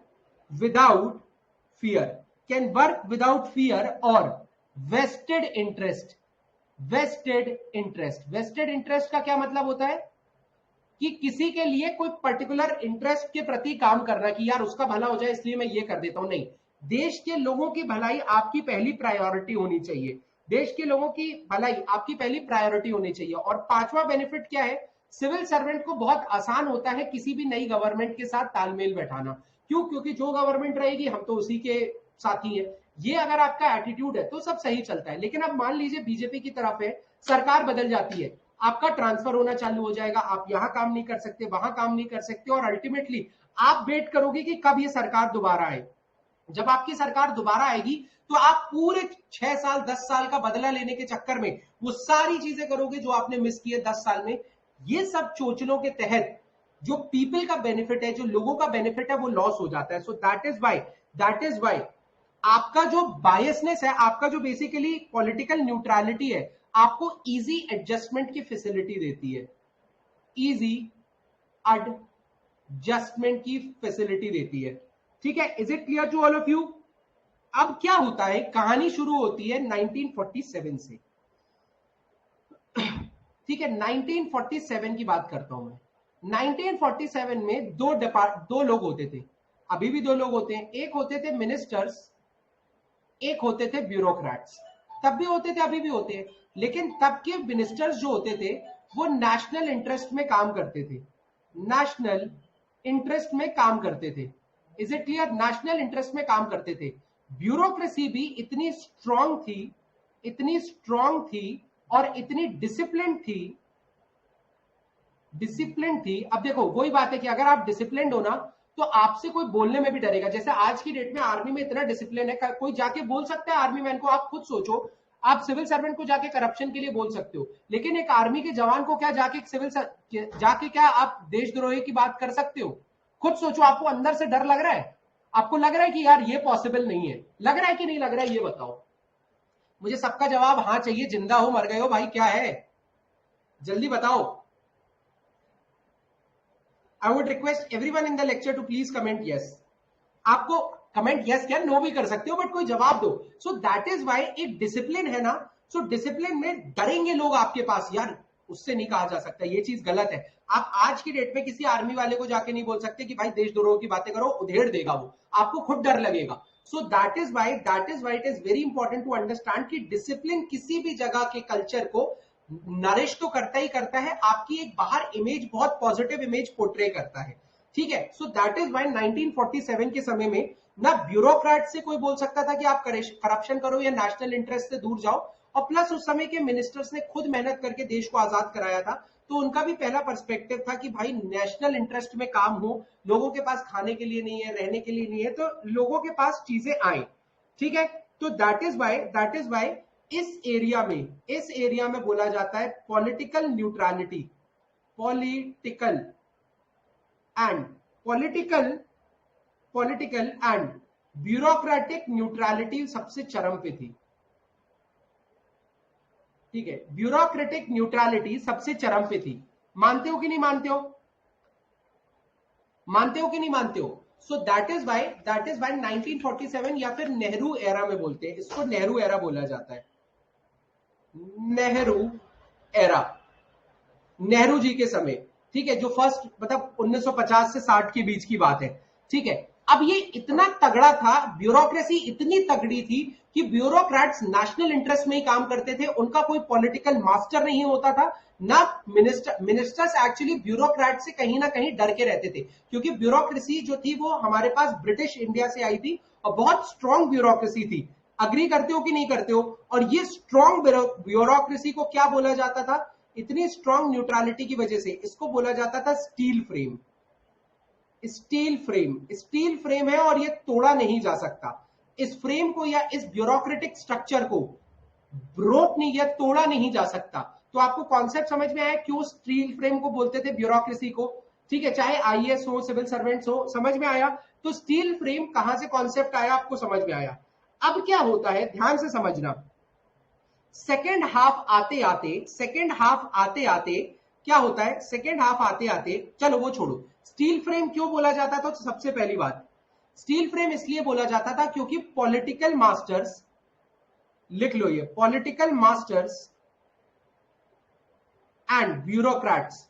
without fear, can work without fear. और vested interest, vested interest का क्या मतलब होता है कि किसी के लिए कोई पर्टिकुलर इंटरेस्ट के प्रति काम करना, कि यार उसका भला हो जाए इसलिए मैं ये कर देता हूं, नहीं। देश के लोगों की भलाई आपकी पहली प्रायोरिटी होनी चाहिए, देश के लोगों की भलाई आपकी पहली प्रायोरिटी होनी चाहिए। और पांचवा बेनिफिट क्या है, सिविल सर्वेंट को बहुत आसान होता है किसी भी नई गवर्नमेंट के साथ तालमेल बैठाना। क्यों? क्योंकि जो गवर्नमेंट रहेगी हम तो उसी के साथी हैं। ये अगर आपका एटीट्यूड है तो सब सही चलता है। लेकिन अब मान लीजिए बीजेपी की तरफ है, सरकार बदल जाती है, आपका ट्रांसफर होना चालू हो जाएगा, आप यहां काम नहीं कर सकते, वहां काम नहीं कर सकते, और अल्टीमेटली आप वेट करोगे कि कब ये सरकार दोबारा आए। जब आपकी सरकार दोबारा आएगी तो आप पूरे 6 साल 10 साल का बदला लेने के चक्कर में वो सारी चीजें करोगे जो आपने मिस किए 10 साल में। ये सब चोचलों के तहत जो पीपल का बेनिफिट है, जो लोगों का बेनिफिट है, वो लॉस हो जाता है। सो दैट इज वाई आपका जो बायसनेस है, आपका जो बेसिकली पॉलिटिकल न्यूट्रलिटी है, आपको इजी एडजस्टमेंट की फैसिलिटी देती है, इजी एडजस्टमेंट की फैसिलिटी देती है। ठीक है, is it clear to all of you? अब क्या होता है, कहानी शुरू होती है 1947 से। ठीक है, 1947 की बात करता हूं मैं। 1947 में दो लोग होते थे, अभी भी दो लोग होते हैं, एक होते थे मिनिस्टर्स, एक होते थे ब्यूरोक्रेट्स। तब भी होते थे, अभी भी होते हैं, लेकिन तब के मिनिस्टर्स जो होते थे वो नेशनल इंटरेस्ट में काम करते थे, नेशनल इंटरेस्ट में काम करते थे। Is it clear? National interest में काम करते थे। ब्यूरोक्रेसी भी इतनी स्ट्रांग थी, इतनी स्ट्रांग थी और इतनी डिसिप्लिन थी। अब देखो वही बात है कि अगर आप डिसिप्लिन हो ना तो आपसे कोई बोलने में भी डरेगा। जैसे आज की डेट में आर्मी में इतना डिसिप्लिन है, कोई जाके बोल सकता है आर्मी मैन को? आप खुद सोचो, आप सिविल सर्वेंट को जाके करप्शन के लिए बोल सकते हो, लेकिन एक आर्मी के जवान को क्या जाके क्या आप देशद्रोही की बात कर सकते हो? खुद सोचो, आपको अंदर से डर लग रहा है? आपको लग रहा है कि यार ये पॉसिबल नहीं है? लग रहा है कि नहीं लग रहा है? ये बताओ मुझे। सबका जवाब हाँ चाहिए। जिंदा हो मर गए हो भाई, क्या है, जल्दी बताओ। I would request everyone in the lecture to please comment yes. आपको कमेंट यस क्या नो भी कर सकते हो, बट कोई जवाब दो। सो दैट इज वाई एक डिसिप्लिन है ना, सो डिसिप्लिन में डरेंगे लोग आपके पास, यार उससे नहीं कहा जा सकता, ये चीज गलत है। आप आज की डेट में किसी आर्मी वाले को जाके नहीं बोल सकते कि भाई देशद्रोह की बातें करो, उधेड़ देगा वो, आपको खुद डर लगेगा। So that is why it is very important to understand कि डिसिप्लिन किसी भी जगह के कल्चर को नरिश तो करता ही करता है, आपकी एक बाहर इमेज, बहुत पॉजिटिव इमेज पोर्ट्रे करता है, ठीक है। सो दैट इज वाई 1947 के समय में ना ब्यूरोक्रेट से कोई बोल सकता था कि आप करप्शन करो या नेशनल इंटरेस्ट से दूर जाओ, और प्लस उस समय के मिनिस्टर्स ने खुद मेहनत करके देश को आजाद कराया था, तो उनका भी पहला पर्सपेक्टिव था कि भाई नेशनल इंटरेस्ट में काम हो, लोगों के पास खाने के लिए नहीं है, रहने के लिए नहीं है, तो लोगों के पास चीजें आए, ठीक है। तो दैट इज वाई इस एरिया में बोला जाता है political neutrality, political and bureaucratic neutrality सबसे चरम पे थी, ठीक है। ब्यूरोक्रेटिक न्यूट्रलिटी सबसे चरम पे थी, मानते हो कि नहीं मानते हो, मानते हो कि नहीं मानते हो। सो दैट इज वाई 1947 या फिर नेहरू एरा में बोलते हैं इसको, नेहरू एरा बोला जाता है, नेहरू एरा, नेहरू जी के समय, ठीक है, जो फर्स्ट मतलब 1950 से 60 के बीच की बात है, ठीक है। अब ये इतना तगड़ा था, ब्यूरोक्रेसी इतनी तगड़ी थी कि ब्यूरोक्रेट्स नेशनल इंटरेस्ट में ही काम करते थे, उनका कोई पॉलिटिकल मास्टर नहीं होता था ना, मिनिस्टर्स एक्चुअली ब्यूरोक्रेट से कहीं ना कहीं डर के रहते थे, क्योंकि ब्यूरोक्रेसी जो थी वो हमारे पास ब्रिटिश इंडिया से आई थी और बहुत स्ट्रॉन्ग ब्यूरोक्रेसी थी। अग्री करते हो कि नहीं करते हो। और ये स्ट्रॉन्ग ब्यूरोक्रेसी को क्या बोला जाता था, इतनी स्ट्रॉन्ग न्यूट्रलिटी की वजह से इसको बोला जाता था स्टील फ्रेम। स्टील फ्रेम है और ये तोड़ा नहीं जा सकता, इस फ्रेम को या इस ब्यूरोक्रेटिक स्ट्रक्चर को ब्रोक नहीं या तोड़ा नहीं जा सकता। तो आपको कॉन्सेप्ट समझ में आया क्यों स्टील फ्रेम को बोलते थे ब्यूरोक्रेसी को, ठीक है, चाहे आईएएस हो, सिविल सर्वेंट्स हो, समझ में आया। तो स्टील फ्रेम कहां से कॉन्सेप्ट आया आपको समझ में आया। अब क्या होता है ध्यान से समझना, सेकेंड हाफ आते आते क्या होता है, सेकेंड हाफ आते आते, चलो वो छोड़ो, स्टील फ्रेम क्यों बोला जाता था। तो सबसे पहली बात, स्टील फ्रेम इसलिए बोला जाता था क्योंकि पॉलिटिकल मास्टर्स, लिख लो ये, political masters and bureaucrats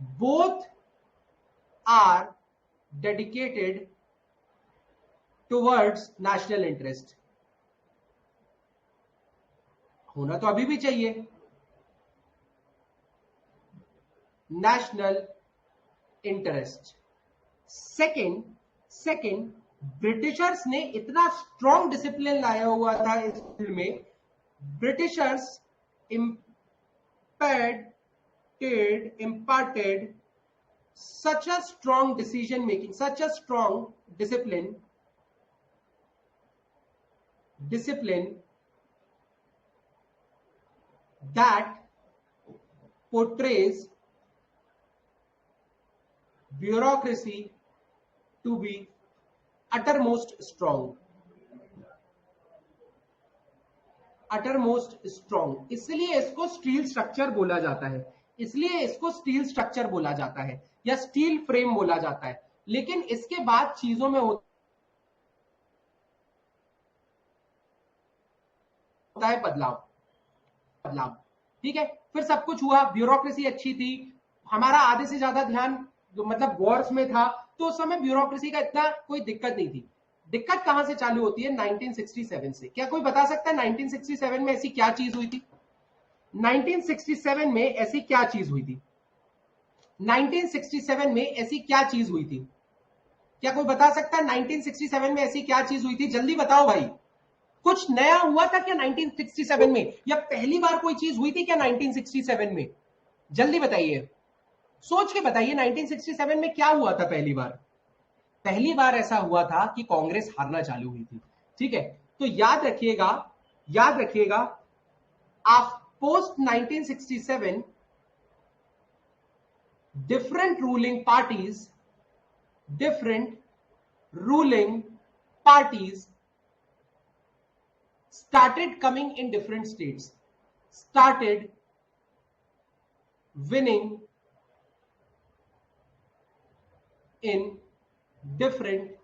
both are dedicated towards national interest. होना तो अभी भी चाहिए, नेशनल इंटरेस्ट। सेकंड ब्रिटिशर्स ने इतना स्ट्रॉन्ग डिसिप्लिन लाया हुआ था इस फील्ड में, Britishers imparted such a strong decision making, such a strong discipline that portrays bureaucracy to be uttermost strong, इसलिए इसको स्टील स्ट्रक्चर बोला जाता है, या स्टील फ्रेम बोला जाता है। लेकिन इसके बाद चीजों में होता है बदलाव, ठीक है। फिर सब कुछ हुआ, ब्यूरोक्रेसी अच्छी थी, हमारा आधे से ज्यादा ध्यान मतलब वॉर्स में था, तो उस समय ब्यूरोक्रेसी का इतना कोई दिक्कत नहीं थी। दिक्कत कहां से चालू होती है, 1967 से। क्या कोई बता सकता है 1967 में ऐसी क्या चीज हुई थी, 1967 में ऐसी क्या चीज हुई थी, 1967 में ऐसी क्या चीज हुई थी। क्या कोई बता सकता है 1967 में ऐसी क्या चीज हुई थी, जल्दी बताओ भाई। कुछ नया हुआ था क्या 1967 में, या पहली बार कोई चीज हुई थी क्या 1967 में, जल्दी बताइए, सोच के बताइए 1967 में क्या हुआ था पहली बार। पहली बार ऐसा हुआ था कि कांग्रेस हारना चालू हुई थी, ठीक है। तो याद रखिएगा आप post 1967 different ruling parties started coming in different states, started winning in different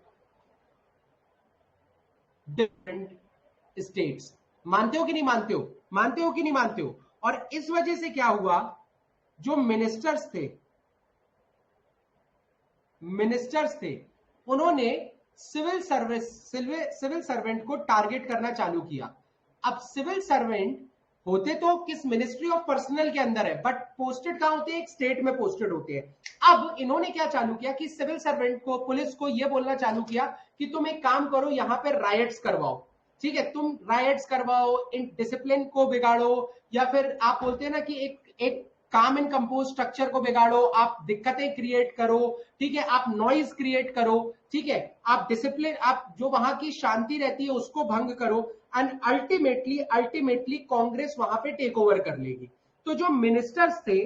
states. मानते हो कि नहीं मानते हो? मानते हो कि नहीं मानते हो? और इस वजह से क्या हुआ, जो मिनिस्टर्स थे उन्होंने सिविल सर्वेंट को टारगेट करना चालू किया। अब सिविल सर्वेंट होते तो किस मिनिस्ट्री ऑफ पर्सनल के अंदर है, बट पोस्टेड कहां होते हैं? एक स्टेट में पोस्टेड होते हैं। अब इन्होंने क्या चालू किया कि सिविल सर्वेंट को, पुलिस को यह बोलना चालू किया कि तुम एक काम करो, यहां पे राइट्स करवाओ, ठीक है, तुम राइट्स करवाओ, इन डिसिप्लिन को बिगाड़ो, या फिर आप बोलते हैं ना कि एक काम एंड कंपोज स्ट्रक्चर को बिगाड़ो, आप दिक्कतें क्रिएट करो, ठीक है, आप नॉइज क्रिएट करो, ठीक है, आप डिसिप्लिन, आप जो वहां की शांति रहती है उसको भंग करो, एंड अल्टीमेटली कांग्रेस वहां पे टेक ओवर कर लेगी। तो जो मिनिस्टर्स थे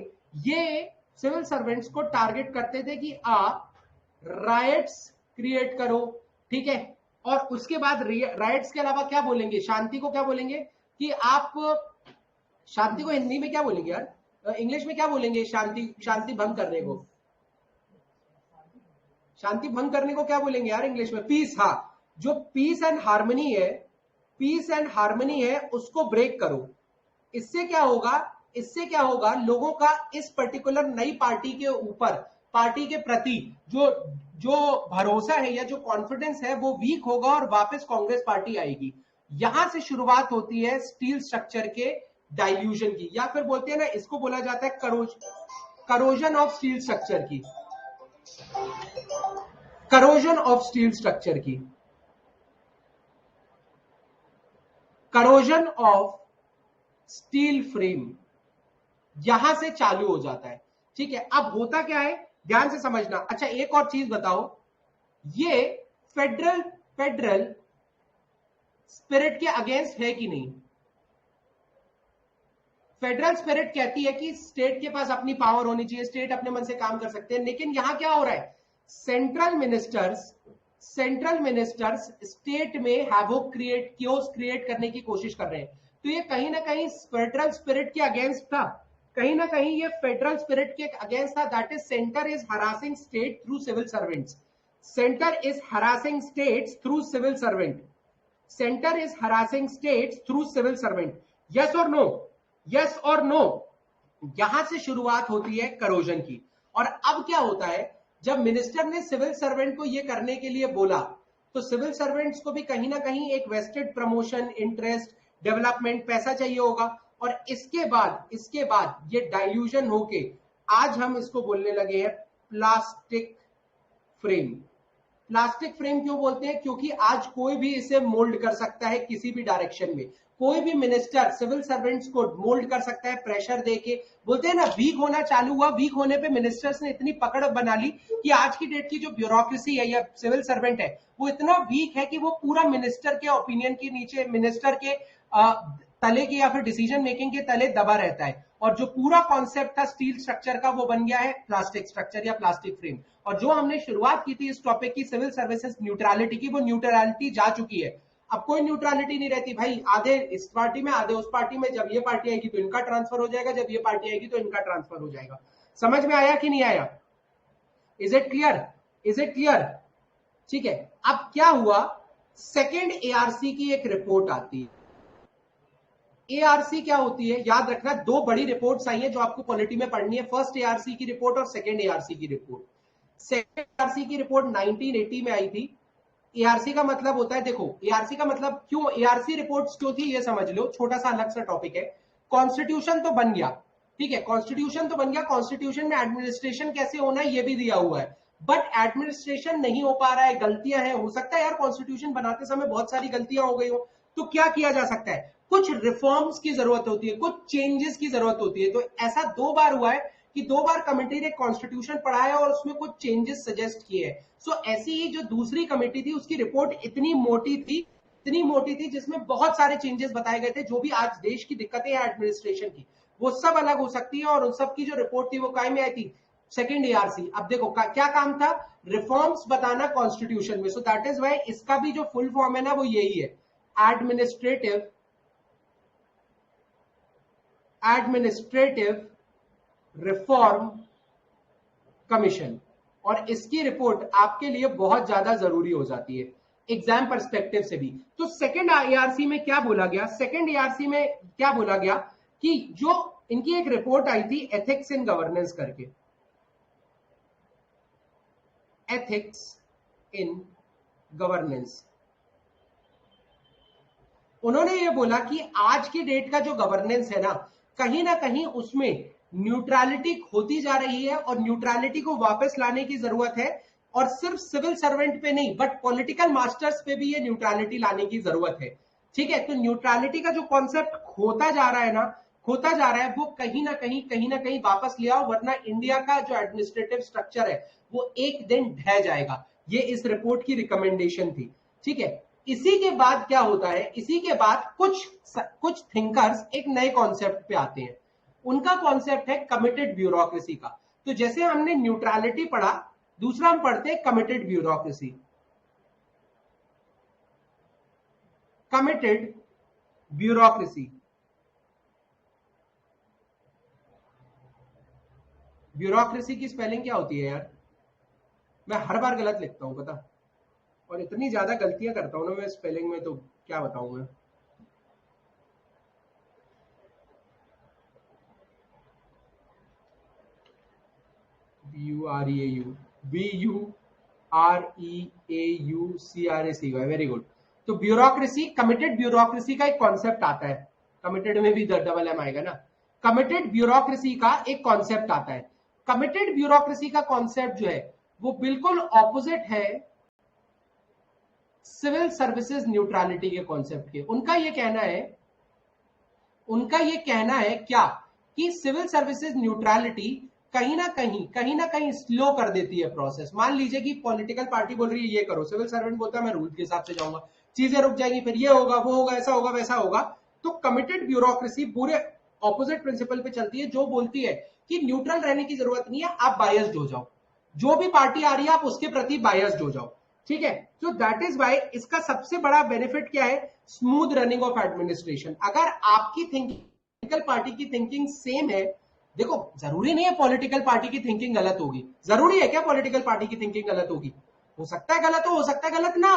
ये सिविल सर्वेंट्स को टारगेट करते थे कि आप राइट्स क्रिएट करो, ठीक है, और उसके बाद राइट्स के अलावा क्या बोलेंगे, शांति को क्या बोलेंगे कि आप शांति को हिंदी में क्या बोलेंगे यार, इंग्लिश में क्या बोलेंगे, शांति भंग करने को, शांति भंग करने को क्या बोलेंगे यार इंग्लिश में? पीस। हाँ, जो पीस एंड हार्मनी है उसको ब्रेक करो। इससे क्या होगा, लोगों का इस पर्टिकुलर नई पार्टी के ऊपर, पार्टी के प्रति जो जो भरोसा है या जो कॉन्फिडेंस है वो वीक होगा और वापस कांग्रेस पार्टी आएगी। यहां से शुरुआत होती है स्टील स्ट्रक्चर के डाइल्यूशन की, या फिर बोलते हैं ना, इसको बोला जाता है करोजन ऑफ स्टील स्ट्रक्चर की, करोजन ऑफ स्टील स्ट्रक्चर की, करोजन ऑफ स्टील फ्रेम यहां से चालू हो जाता है, ठीक है। अब होता क्या है, ध्यान से समझना। अच्छा, एक और चीज बताओ, ये फेडरल स्पिरिट के अगेंस्ट है कि नहीं? फेडरल स्पिरिट कहती है कि स्टेट के पास अपनी पावर होनी चाहिए, स्टेट अपने मन से काम कर सकते हैं, लेकिन यहां क्या हो रहा है, सेंट्रल मिनिस्टर्स स्टेट में हैवोक क्रिएट करने की कोशिश कर रहे हैं। तो ये कहीं ना कहीं फेडरल स्पिरिट के अगेंस्ट था, कहीं ना कहीं ये फेडरल स्पिरिट के अगेंस्ट था। That is centre is harassing state through civil servants, centre is harassing states through civil servant, centre is harassing states through civil servant. Yes और नो, यस और नो। यहां से शुरुआत होती है करोजन की। और अब क्या होता है, जब मिनिस्टर ने सिविल सर्वेंट को यह करने के लिए बोला, तो सिविल सर्वेंट्स को भी कहीं ना कहीं एक वेस्टेड प्रमोशन, इंटरेस्ट, डेवलपमेंट, पैसा चाहिए होगा। और इसके बाद ये डाइल्यूजन होके आज हम इसको बोलने लगे हैं प्लास्टिक फ्रेम। प्लास्टिक फ्रेम क्यों बोलते हैं? क्योंकि आज कोई भी इसे मोल्ड कर सकता है किसी भी डायरेक्शन में, कोई भी मिनिस्टर सिविल सर्वेंट्स को मोल्ड कर सकता है प्रेशर देके। बोलते हैं ना, वीक होना चालू हुआ, वीक होने पे मिनिस्टर्स ने इतनी पकड़ बना ली कि आज की डेट की जो ब्यूरोक्रेसी है या सिविल सर्वेंट है वो इतना वीक है कि वो पूरा मिनिस्टर के ओपिनियन के नीचे, मिनिस्टर के तले के या फिर डिसीजन मेकिंग के तले दबा रहता है। और जो पूरा कॉन्सेप्ट था स्टील स्ट्रक्चर का वो बन गया है प्लास्टिक स्ट्रक्चर या प्लास्टिक फ्रेम। और जो हमने शुरुआत की थी इस टॉपिक की, सिविल सर्विसेज न्यूट्रलिटी की, वो न्यूट्रलिटी जा चुकी है। अब कोई न्यूट्रलिटी नहीं रहती भाई, आधे इस पार्टी में आधे उस पार्टी में, जब ये पार्टी आएगी तो इनका ट्रांसफर हो जाएगा, जब ये पार्टी आएगी तो इनका ट्रांसफर हो जाएगा। समझ में आया कि नहीं आया? Is it clear? Is it clear? ठीक है। अब क्या हुआ, सेकेंड एआरसी की एक रिपोर्ट आती है। एआरसी क्या होती है, याद रखना, दो बड़ी रिपोर्ट्स आई है जो आपको पॉलिटी में पढ़नी है, फर्स्ट एआरसी की रिपोर्ट और सेकेंड एआरसी की रिपोर्ट। सेकेंड एआरसी की रिपोर्ट 1980 में आई थी। एआरसी का मतलब होता है, देखो एआरसी का मतलब, क्यों एआरसी रिपोर्ट्स क्यों थी ये समझ लो, छोटा सा अलग सा टॉपिक है। कॉन्स्टिट्यूशन तो बन गया, ठीक है, कॉन्स्टिट्यूशन तो बन गया, कॉन्स्टिट्यूशन में एडमिनिस्ट्रेशन कैसे होना है ये भी दिया हुआ है, बट एडमिनिस्ट्रेशन नहीं हो पा रहा है, गलतियां हैं। हो सकता है यार कॉन्स्टिट्यूशन बनाते समय बहुत सारी गलतियां हो गई हो, तो क्या किया जा सकता है, कुछ रिफॉर्म्स की जरूरत होती है, कुछ चेंजेस की जरूरत होती है। तो ऐसा 2 बार हुआ है कि 2 बार कमेटी ने कॉन्स्टिट्यूशन पढ़ा है और उसमें कुछ चेंजेस सजेस्ट किए हैं। सो ऐसी ही जो दूसरी कमेटी थी उसकी रिपोर्ट इतनी मोटी थी जिसमें बहुत सारे चेंजेस बताए गए थे। जो भी आज देश की दिक्कतें हैं एडमिनिस्ट्रेशन की, वो सब अलग हो सकती है, और उन सब की जो रिपोर्ट थी वो काय में आई थी, सेकेंड एआरसी। अब देखो क्या काम था, रिफॉर्म्स बताना कॉन्स्टिट्यूशन में। सो दैट इज वाई इसका भी जो फुल फॉर्म है ना वो यही है, एडमिनिस्ट्रेटिव रिफॉर्म कमीशन। और इसकी रिपोर्ट आपके लिए बहुत ज्यादा जरूरी हो जाती है एग्जाम पर्सपेक्टिव से भी। तो सेकंड एआरसी में क्या बोला गया, सेकंड एआरसी में क्या बोला गया कि जो इनकी एक रिपोर्ट आई थी एथिक्स इन गवर्नेंस करके, एथिक्स इन गवर्नेंस, उन्होंने ये बोला कि आज की डेट का जो गवर्नेंस है ना कहीं उसमें न्यूट्रलिटी खोती जा रही है और न्यूट्रलिटी को वापस लाने की जरूरत है। और सिर्फ सिविल सर्वेंट पे नहीं बट पॉलिटिकल मास्टर्स पे भी ये न्यूट्रलिटी लाने की जरूरत है। ठीक है, तो न्यूट्रलिटी का जो कॉन्सेप्ट खोता जा रहा है ना, खोता जा रहा है, वो कहीं ना कहीं वापस ले आओ, वरना इंडिया का जो एडमिनिस्ट्रेटिव स्ट्रक्चर है वो एक दिन ढह जाएगा। ये इस रिपोर्ट की रिकमेंडेशन थी। ठीक है, इसी के बाद क्या होता है, इसी के बाद कुछ थिंकर्स एक नए कॉन्सेप्ट पे आते हैं। उनका कॉन्सेप्ट है कमिटेड ब्यूरोक्रेसी का। तो जैसे हमने न्यूट्रलिटी पढ़ा, दूसरा हम पढ़ते हैं committed bureaucracy. Committed bureaucracy, bureaucracy की स्पेलिंग क्या होती है यार, मैं हर बार गलत लिखता हूं पता, और इतनी ज्यादा गलतियां करता हूं ना मैं स्पेलिंग में, तो क्या बताऊं मैं। BUREAU very good. तो ब्यूरोक्रेसी, कमिटेड ब्यूरोक्रेसी का एक कॉन्सेप्ट आता है, कमिटेड में भी डबल एम आएगा ना, कमिटेड ब्यूरोक्रेसी का एक कॉन्सेप्ट आता है। कमिटेड ब्यूरोक्रेसी का कॉन्सेप्ट जो है वो बिल्कुल ऑपोजिट है सिविल सर्विसेज न्यूट्रलिटी के कॉन्सेप्ट के। उनका ये कहना है क्या कि सिविल सर्विसेज न्यूट्रलिटी कहीं ना कहीं स्लो कर देती है प्रोसेस। मान लीजिए कि पॉलिटिकल पार्टी बोल रही है ये करो, सिविल सर्वेंट बोलता है मैं रूल के हिसाब से जाऊंगा, चीजें रुक जाएंगी, फिर ये होगा वो होगा ऐसा होगा वैसा होगा। तो कमिटेड ब्यूरोक्रेसी पूरे ऑपोजिट प्रिंसिपल पे चलती है, जो बोलती है कि न्यूट्रल रहने की जरूरत नहीं है, आप बायस्ड हो जाओ, जो भी पार्टी आ रही है आप उसके प्रति बायस्ड हो जाओ। ठीक है, तो दैट इज वाई इसका सबसे बड़ा बेनिफिट क्या है, स्मूथ रनिंग ऑफ एडमिनिस्ट्रेशन। अगर आपकी थिंकिंग पार्टी की थिंकिंग सेम है, देखो जरूरी नहीं है पॉलिटिकल पार्टी की थिंकिंग गलत होगी, जरूरी है क्या पॉलिटिकल पार्टी की थिंकिंग गलत होगी, हो सकता है गलत हो सकता है गलत ना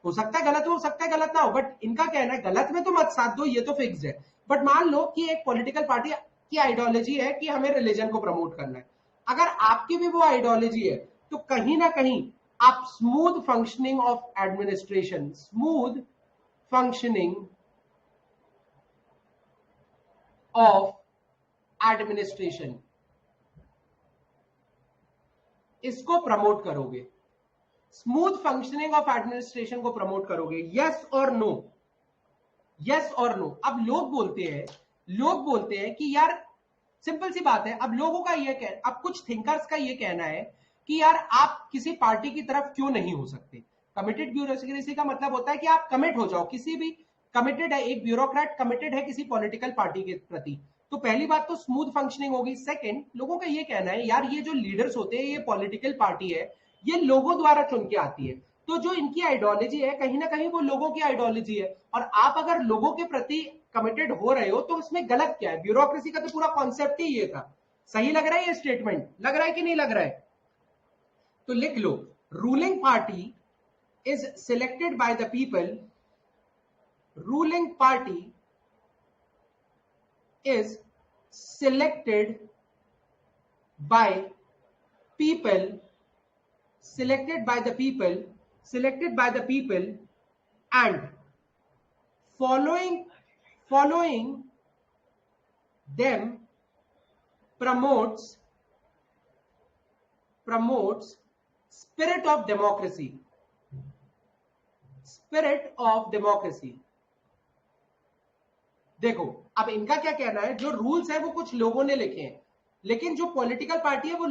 हो सकता है गलत हो सकता है गलत ना हो, बट इनका कहना है गलत में तो मत साथ दो, ये तो फिक्स है। बट मान लो कि एक पॉलिटिकल पार्टी की आइडियोलॉजी है कि हमें रिलीजन को प्रमोट करना है, अगर आपकी भी वो आइडियोलॉजी है तो कहीं ना कहीं आप smooth functioning of administration, smooth functioning of administration, इसको प्रमोट करोगे, स्मूथ फंक्शनिंग ऑफ एडमिनिस्ट्रेशन को प्रमोट करोगे। यस और नो, यस और नो। अब लोग बोलते हैं कि यार सिंपल सी बात है, अब लोगों का ये अब कुछ थिंकर्स का ये कहना है कि यार आप किसी पार्टी की तरफ क्यों नहीं हो सकते। कमिटेड ब्यूरोक्रेसी का मतलब होता है कि आप कमिट हो जाओ, किसी भी कमिटेड है, एक ब्यूरोक्रेट कमिटेड है किसी पॉलिटिकल पार्टी के प्रति। तो पहली बात तो स्मूथ फंक्शनिंग होगी। सेकंड, लोगों का ये कहना है यार ये जो लीडर्स होते हैं, ये पॉलिटिकल पार्टी है, ये लोगों द्वारा चुन के आती है, तो जो इनकी आइडियोलॉजी है कहीं ना कहीं वो लोगों की आइडियोलॉजी है, और आप अगर लोगों के प्रति कमिटेड हो रहे हो तो इसमें गलत क्या है। ब्यूरोक्रेसी का तो पूरा कॉन्सेप्ट ही ये था। सही लग रहा है ये स्टेटमेंट, लग रहा है कि नहीं लग रहा है, तो लिख लो, ruling party is selected by the people, ruling party is selected by people, selected by the people and following them promotes spirit of democracy, spirit of democracy। देखो अब इनका क्या कहना है, जो रूल्स है वो कुछ लोगों ने लिखे हैं, लेकिन जो पॉलिटिकल पार्टी है वो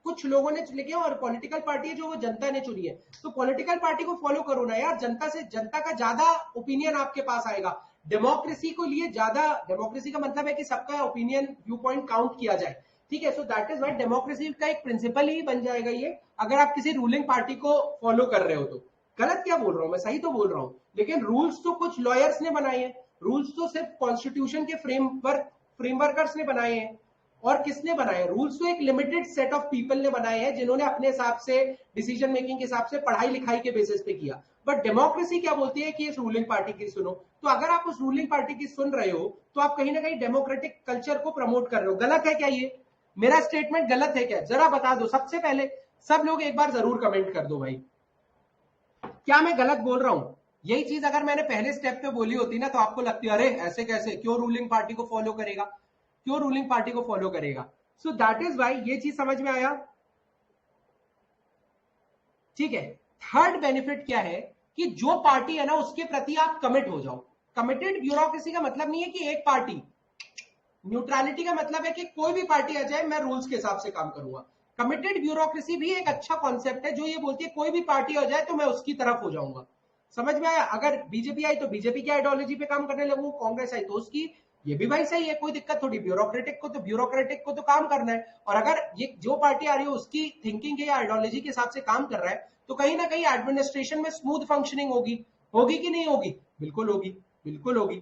कुछ लोगों ने लिखे हैं, और पॉलिटिकल पार्टी है जो वो जनता ने चुनी है। तो पॉलिटिकल पार्टी को फॉलो करो ना यार, जनता का ज्यादा ओपिनियन आपके पास आएगा। डेमोक्रेसी को लिए ज्यादा, डेमोक्रेसी का मतलब है कि सबका ओपिनियन, व्यू पॉइंट काउंट किया जाए। ठीक है, so that is why democracy का एक प्रिंसिपल ही बन जाएगा ये, अगर आप किसी रूलिंग पार्टी को फॉलो कर रहे हो तो। गलत क्या बोल रहा हूं मैं, सही तो बोल रहा हूं, लेकिन रूल्स तो कुछ लॉयर्स ने बनाए हैं, रूल्स तो सिर्फ कॉन्स्टिट्यूशन के फ्रेमवर्कर्स ने बनाए हैं, और किसने बनाए रूल्स? तो एक लिमिटेड सेट ऑफ पीपल ने बनाए हैं जिन्होंने अपने हिसाब से डिसीजन मेकिंग के हिसाब से पढ़ाई लिखाई के बेसिस पे किया। बट डेमोक्रेसी क्या बोलती है कि इस रूलिंग पार्टी की सुनो। तो अगर आप उस रूलिंग पार्टी की सुन रहे हो तो आप कहीं ना कहीं डेमोक्रेटिक कल्चर को प्रमोट कर रहे हो। गलत है क्या ये? मेरा स्टेटमेंट गलत है क्या? जरा बता दो। सबसे पहले सब लोग एक बार जरूर कमेंट कर दो भाई, क्या मैं गलत बोल रहा हूं? यही चीज अगर मैंने पहले स्टेप पे बोली होती ना तो आपको लगती है अरे ऐसे कैसे, क्यों रूलिंग पार्टी को फॉलो करेगा, क्यों रूलिंग पार्टी को फॉलो करेगा। सो दैट इज वाई ये चीज समझ में आया, ठीक है। थर्ड बेनिफिट क्या है कि जो पार्टी है ना उसके प्रति आप कमिट हो जाओ। कमिटेड ब्यूरोक्रेसी का मतलब नहीं है कि एक पार्टी, न्यूट्रलिटी का मतलब है कि कोई भी पार्टी आ जाए मैं रूल्स के हिसाब से काम करूंगा। कमिटेड ब्यूरोक्रेसी भी एक अच्छा कॉन्सेप्ट है जो ये बोलती है कोई भी पार्टी आ जाए तो मैं उसकी तरफ हो जाऊंगा। समझ में आया? अगर बीजेपी आई तो बीजेपी की आइडियोलॉजी पे काम करने लगूंगा, कांग्रेस आई तो उसकी। ये भी भाई सही है, कोई दिक्कत थोड़ी। ब्यूरोक्रेटिक को तो काम करना है, और अगर ये जो पार्टी आ रही है उसकी थिंकिंग के या आइडियोलॉजी के हिसाब से काम कर रहा है तो कहीं ना कहीं एडमिनिस्ट्रेशन में स्मूथ फंक्शनिंग होगी। होगी कि नहीं होगी? बिल्कुल होगी, बिल्कुल होगी।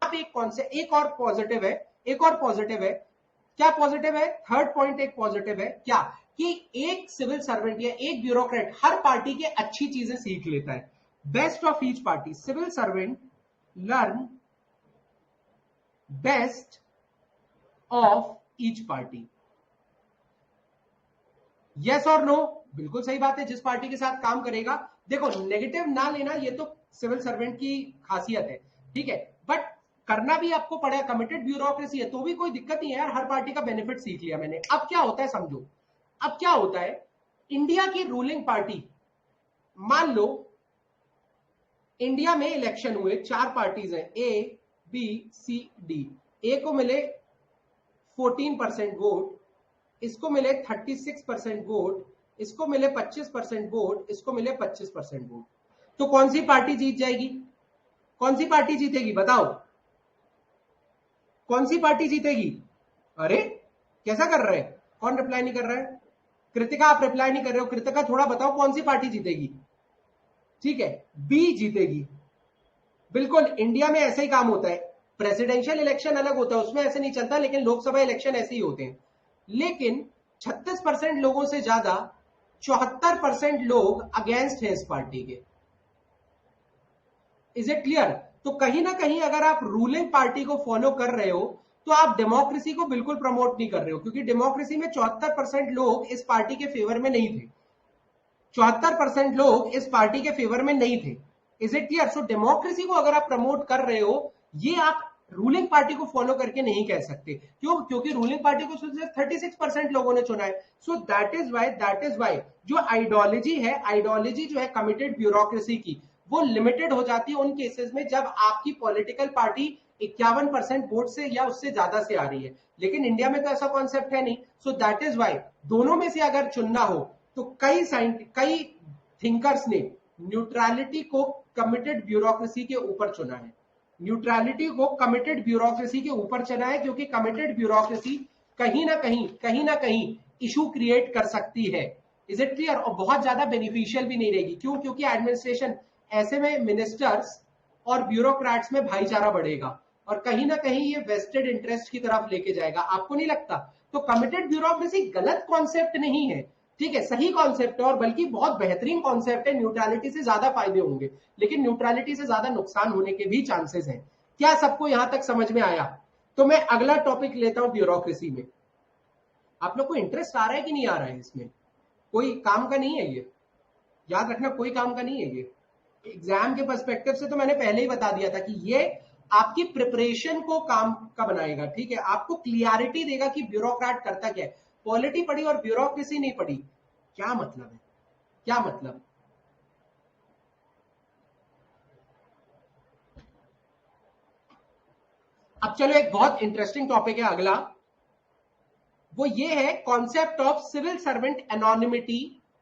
एक कॉन्सेप्ट, एक और पॉजिटिव है, एक और पॉजिटिव है। क्या पॉजिटिव है? थर्ड पॉइंट एक पॉजिटिव है क्या, कि एक सिविल सर्वेंट या एक ब्यूरोक्रेट हर पार्टी के अच्छी चीजें सीख लेता है। Best of each party, civil servant learn best of each party. Yes और नो? बिल्कुल सही बात है। जिस पार्टी के साथ काम करेगा, देखो नेगेटिव ना लेना, ये तो सिविल सर्वेंट की खासियत है, ठीक है। बट करना भी आपको पड़ेगा, कमिटेड ब्यूरोक्रेसी है तो भी कोई दिक्कत नहीं है यार, हर पार्टी का बेनिफिट सीख लिया मैंने। अब क्या होता है समझो, अब क्या होता है, इंडिया की रूलिंग पार्टी, मान लो इंडिया में इलेक्शन हुए, चार पार्टीज हैं ए बी सी डी। ए को मिले 14% वोट, इसको मिले 36% वोट, इसको मिले 25% वोट, इसको मिले 25% वोट। तो कौन सी पार्टी जीत जाएगी? कौन सी पार्टी जीतेगी बताओ? कौन सी पार्टी जीतेगी? अरे कैसा कर रहे हैं, कौन रिप्लाई नहीं कर रहा है? कृतिका आप रिप्लाई नहीं कर रहे हो। कृतिका थोड़ा बताओ कौन सी पार्टी जीतेगी? ठीक है, बी जीतेगी। बिल्कुल, इंडिया में ऐसा ही काम होता है। प्रेसिडेंशियल इलेक्शन अलग होता है, उसमें ऐसे नहीं चलता, लेकिन लोकसभा इलेक्शन ऐसे ही होते हैं। लेकिन 36% लोगों से ज्यादा, 74% लोग अगेंस्ट हैं इस पार्टी के। Is it clear? तो कहीं ना कहीं अगर आप रूलिंग पार्टी को फॉलो कर रहे हो तो आप डेमोक्रेसी को बिल्कुल प्रमोट नहीं कर रहे हो, क्योंकि डेमोक्रेसी में 74% लोग इस पार्टी के फेवर में नहीं थे। 74% लोग इस पार्टी के फेवर में नहीं थे। Is it clear? So democracy को अगर आप प्रमोट कर रहे हो, ये आप रूलिंग पार्टी को फॉलो करके नहीं कह सकते। क्यों? क्योंकि रूलिंग पार्टी को सिर्फ 36% लोगों ने चुना है। सो दैट इज वाई जो आइडियोलॉजी है, आइडियोलॉजी जो है कमिटेड ब्यूरोक्रेसी की, वो लिमिटेड हो जाती है उन केसेस में जब आपकी पॉलिटिकल पार्टी 51% वोट से या उससे ज्यादा से आ रही है। लेकिन इंडिया में तो ऐसा कॉन्सेप्ट है नहीं। सो दैट इज वाई दोनों में से अगर चुनना हो तो कई थिंकर्स ने न्यूट्रलिटी को कमिटेड ब्यूरोक्रेसी के ऊपर चुना है। न्यूट्रलिटी को कमिटेड ब्यूरोक्रेसी के ऊपर चुना है क्योंकि कमिटेड ब्यूरोक्रेसी कहीं ना कहीं इशू क्रिएट कर सकती है। Is it clear? और बहुत ज्यादा बेनिफिशियल भी नहीं रहेगी। क्यों? क्योंकि एडमिनिस्ट्रेशन, ऐसे में मिनिस्टर्स और ब्यूरोक्रेट्स में भाईचारा बढ़ेगा और कहीं ना कहीं ये वेस्टेड इंटरेस्ट की तरफ लेके जाएगा। आपको नहीं लगता? तो कमिटेड ब्यूरोक्रेसी गलत कॉन्सेप्ट नहीं है, ठीक है, सही कॉन्सेप्ट है और बल्कि बहुत बेहतरीन कॉन्सेप्ट है। न्यूट्रलिटी से ज्यादा फायदे होंगे, लेकिन न्यूट्रलिटी से ज्यादा नुकसान होने के भी चांसेस हैं। क्या सबको यहां तक समझ में आया? तो मैं अगला टॉपिक लेता हूं ब्यूरोक्रेसी में। आप लोग को इंटरेस्ट आ रहा है कि नहीं आ रहा है इसमें? कोई काम का नहीं है ये, याद रखना, कोई काम का नहीं है ये। एग्जाम के पर्सपेक्टिव से तो मैंने पहले ही बता दिया था कि ये आपकी प्रिपरेशन को काम का बनाएगा, ठीक है, आपको क्लियरिटी देगा कि ब्यूरोक्रेट करता क्या है। पॉलिटी पढ़ी और ब्यूरोक्रेसी नहीं पढ़ी, क्या मतलब है? क्या मतलब? अब चलो एक बहुत इंटरेस्टिंग टॉपिक है अगला, वो ये है concept of civil servant anonymity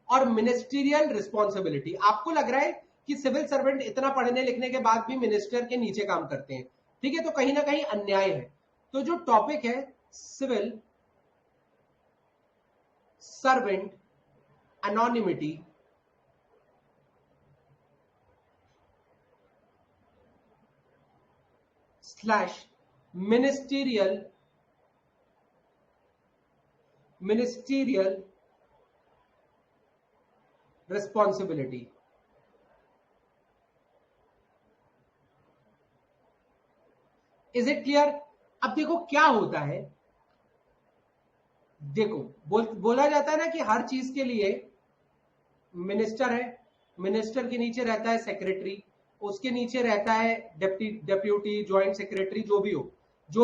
और मिनिस्ट्रियल रिस्पॉन्सिबिलिटी। आपको लग रहा है कि सिविल सर्वेंट इतना पढ़ने लिखने के बाद भी मिनिस्टर के नीचे काम करते हैं, ठीक है, तो कहीं ना कहीं अन्याय है। तो जो टॉपिक है civil servant anonymity / ministerial ministerial responsibility. Is it clear? अब देखो क्या होता है, देखो बोला जाता है ना कि हर चीज के लिए मिनिस्टर है, मिनिस्टर के नीचे रहता है सेक्रेटरी, उसके नीचे रहता है डेप्यूटी, ज्वाइंट सेक्रेटरी, जो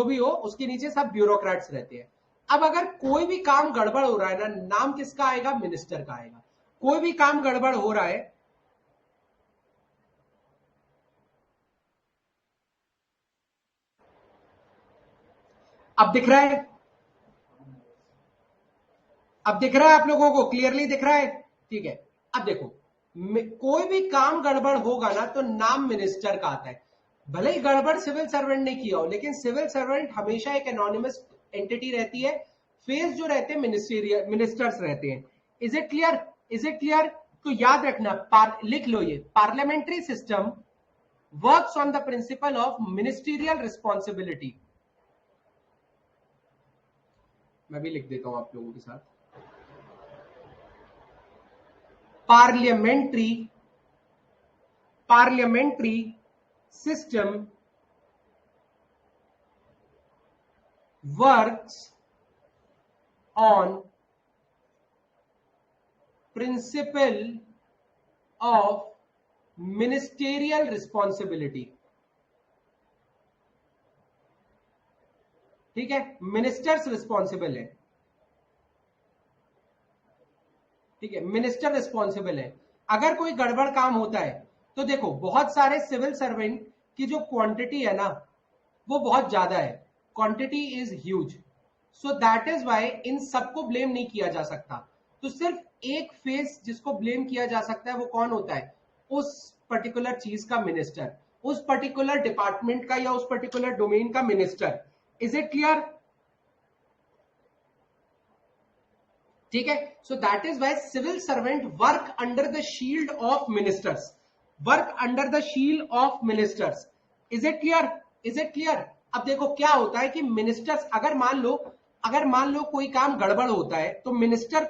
भी हो उसके नीचे सब ब्यूरोक्रेट्स रहते हैं। अब अगर कोई भी काम गड़बड़ हो रहा है ना, नाम किसका आएगा? मिनिस्टर का आएगा। कोई भी काम गड़बड़ हो रहा है, अब दिख रहा है, अब दिख रहा है आप लोगों को? क्लियरली दिख रहा है? ठीक है। अब देखो, कोई भी काम गड़बड़ होगा ना तो नाम मिनिस्टर का आता है। भले ही गड़बड़ सिविल सर्वेंट ने किया हो, लेकिन सिविल सर्वेंट हमेशा एक एनोनिमस एंटिटी रहती है, फेस जो रहते हैं मिनिस्टीरियल मिनिस्टर्स रहते हैं। Is it clear? Is it clear? तो याद रखना, लिख लो ये, parliamentary system works on the principle of ministerial responsibility. मैं भी लिख देता हूं आप लोगों के साथ। parliamentary system works on principle of ministerial responsibility। ठीक है, मिनिस्टर्स रिस्पॉन्सिबल है, ठीक है, मिनिस्टर रिस्पॉन्सिबल है। अगर कोई गड़बड़ काम होता है तो देखो, बहुत सारे सिविल सर्वेंट की जो क्वांटिटी है ना वो बहुत ज्यादा है, quantity is huge, so that is why इन सबको ब्लेम नहीं किया जा सकता। तो सिर्फ एक फेस जिसको ब्लेम किया जा सकता है वो कौन होता है? उस पर्टिकुलर चीज का मिनिस्टर, उस पर्टिकुलर डिपार्टमेंट का या उस पर्टिकुलर डोमेन का मिनिस्टर। Is it clear? ठीक है, so that is why civil servant work under the shield of ministers, work under the shield of ministers. Is it clear? Is it clear? अब देखो क्या होता है कि मिनिस्टर्स, अगर मान लो कोई काम गड़बड़ होता है तो मिनिस्टर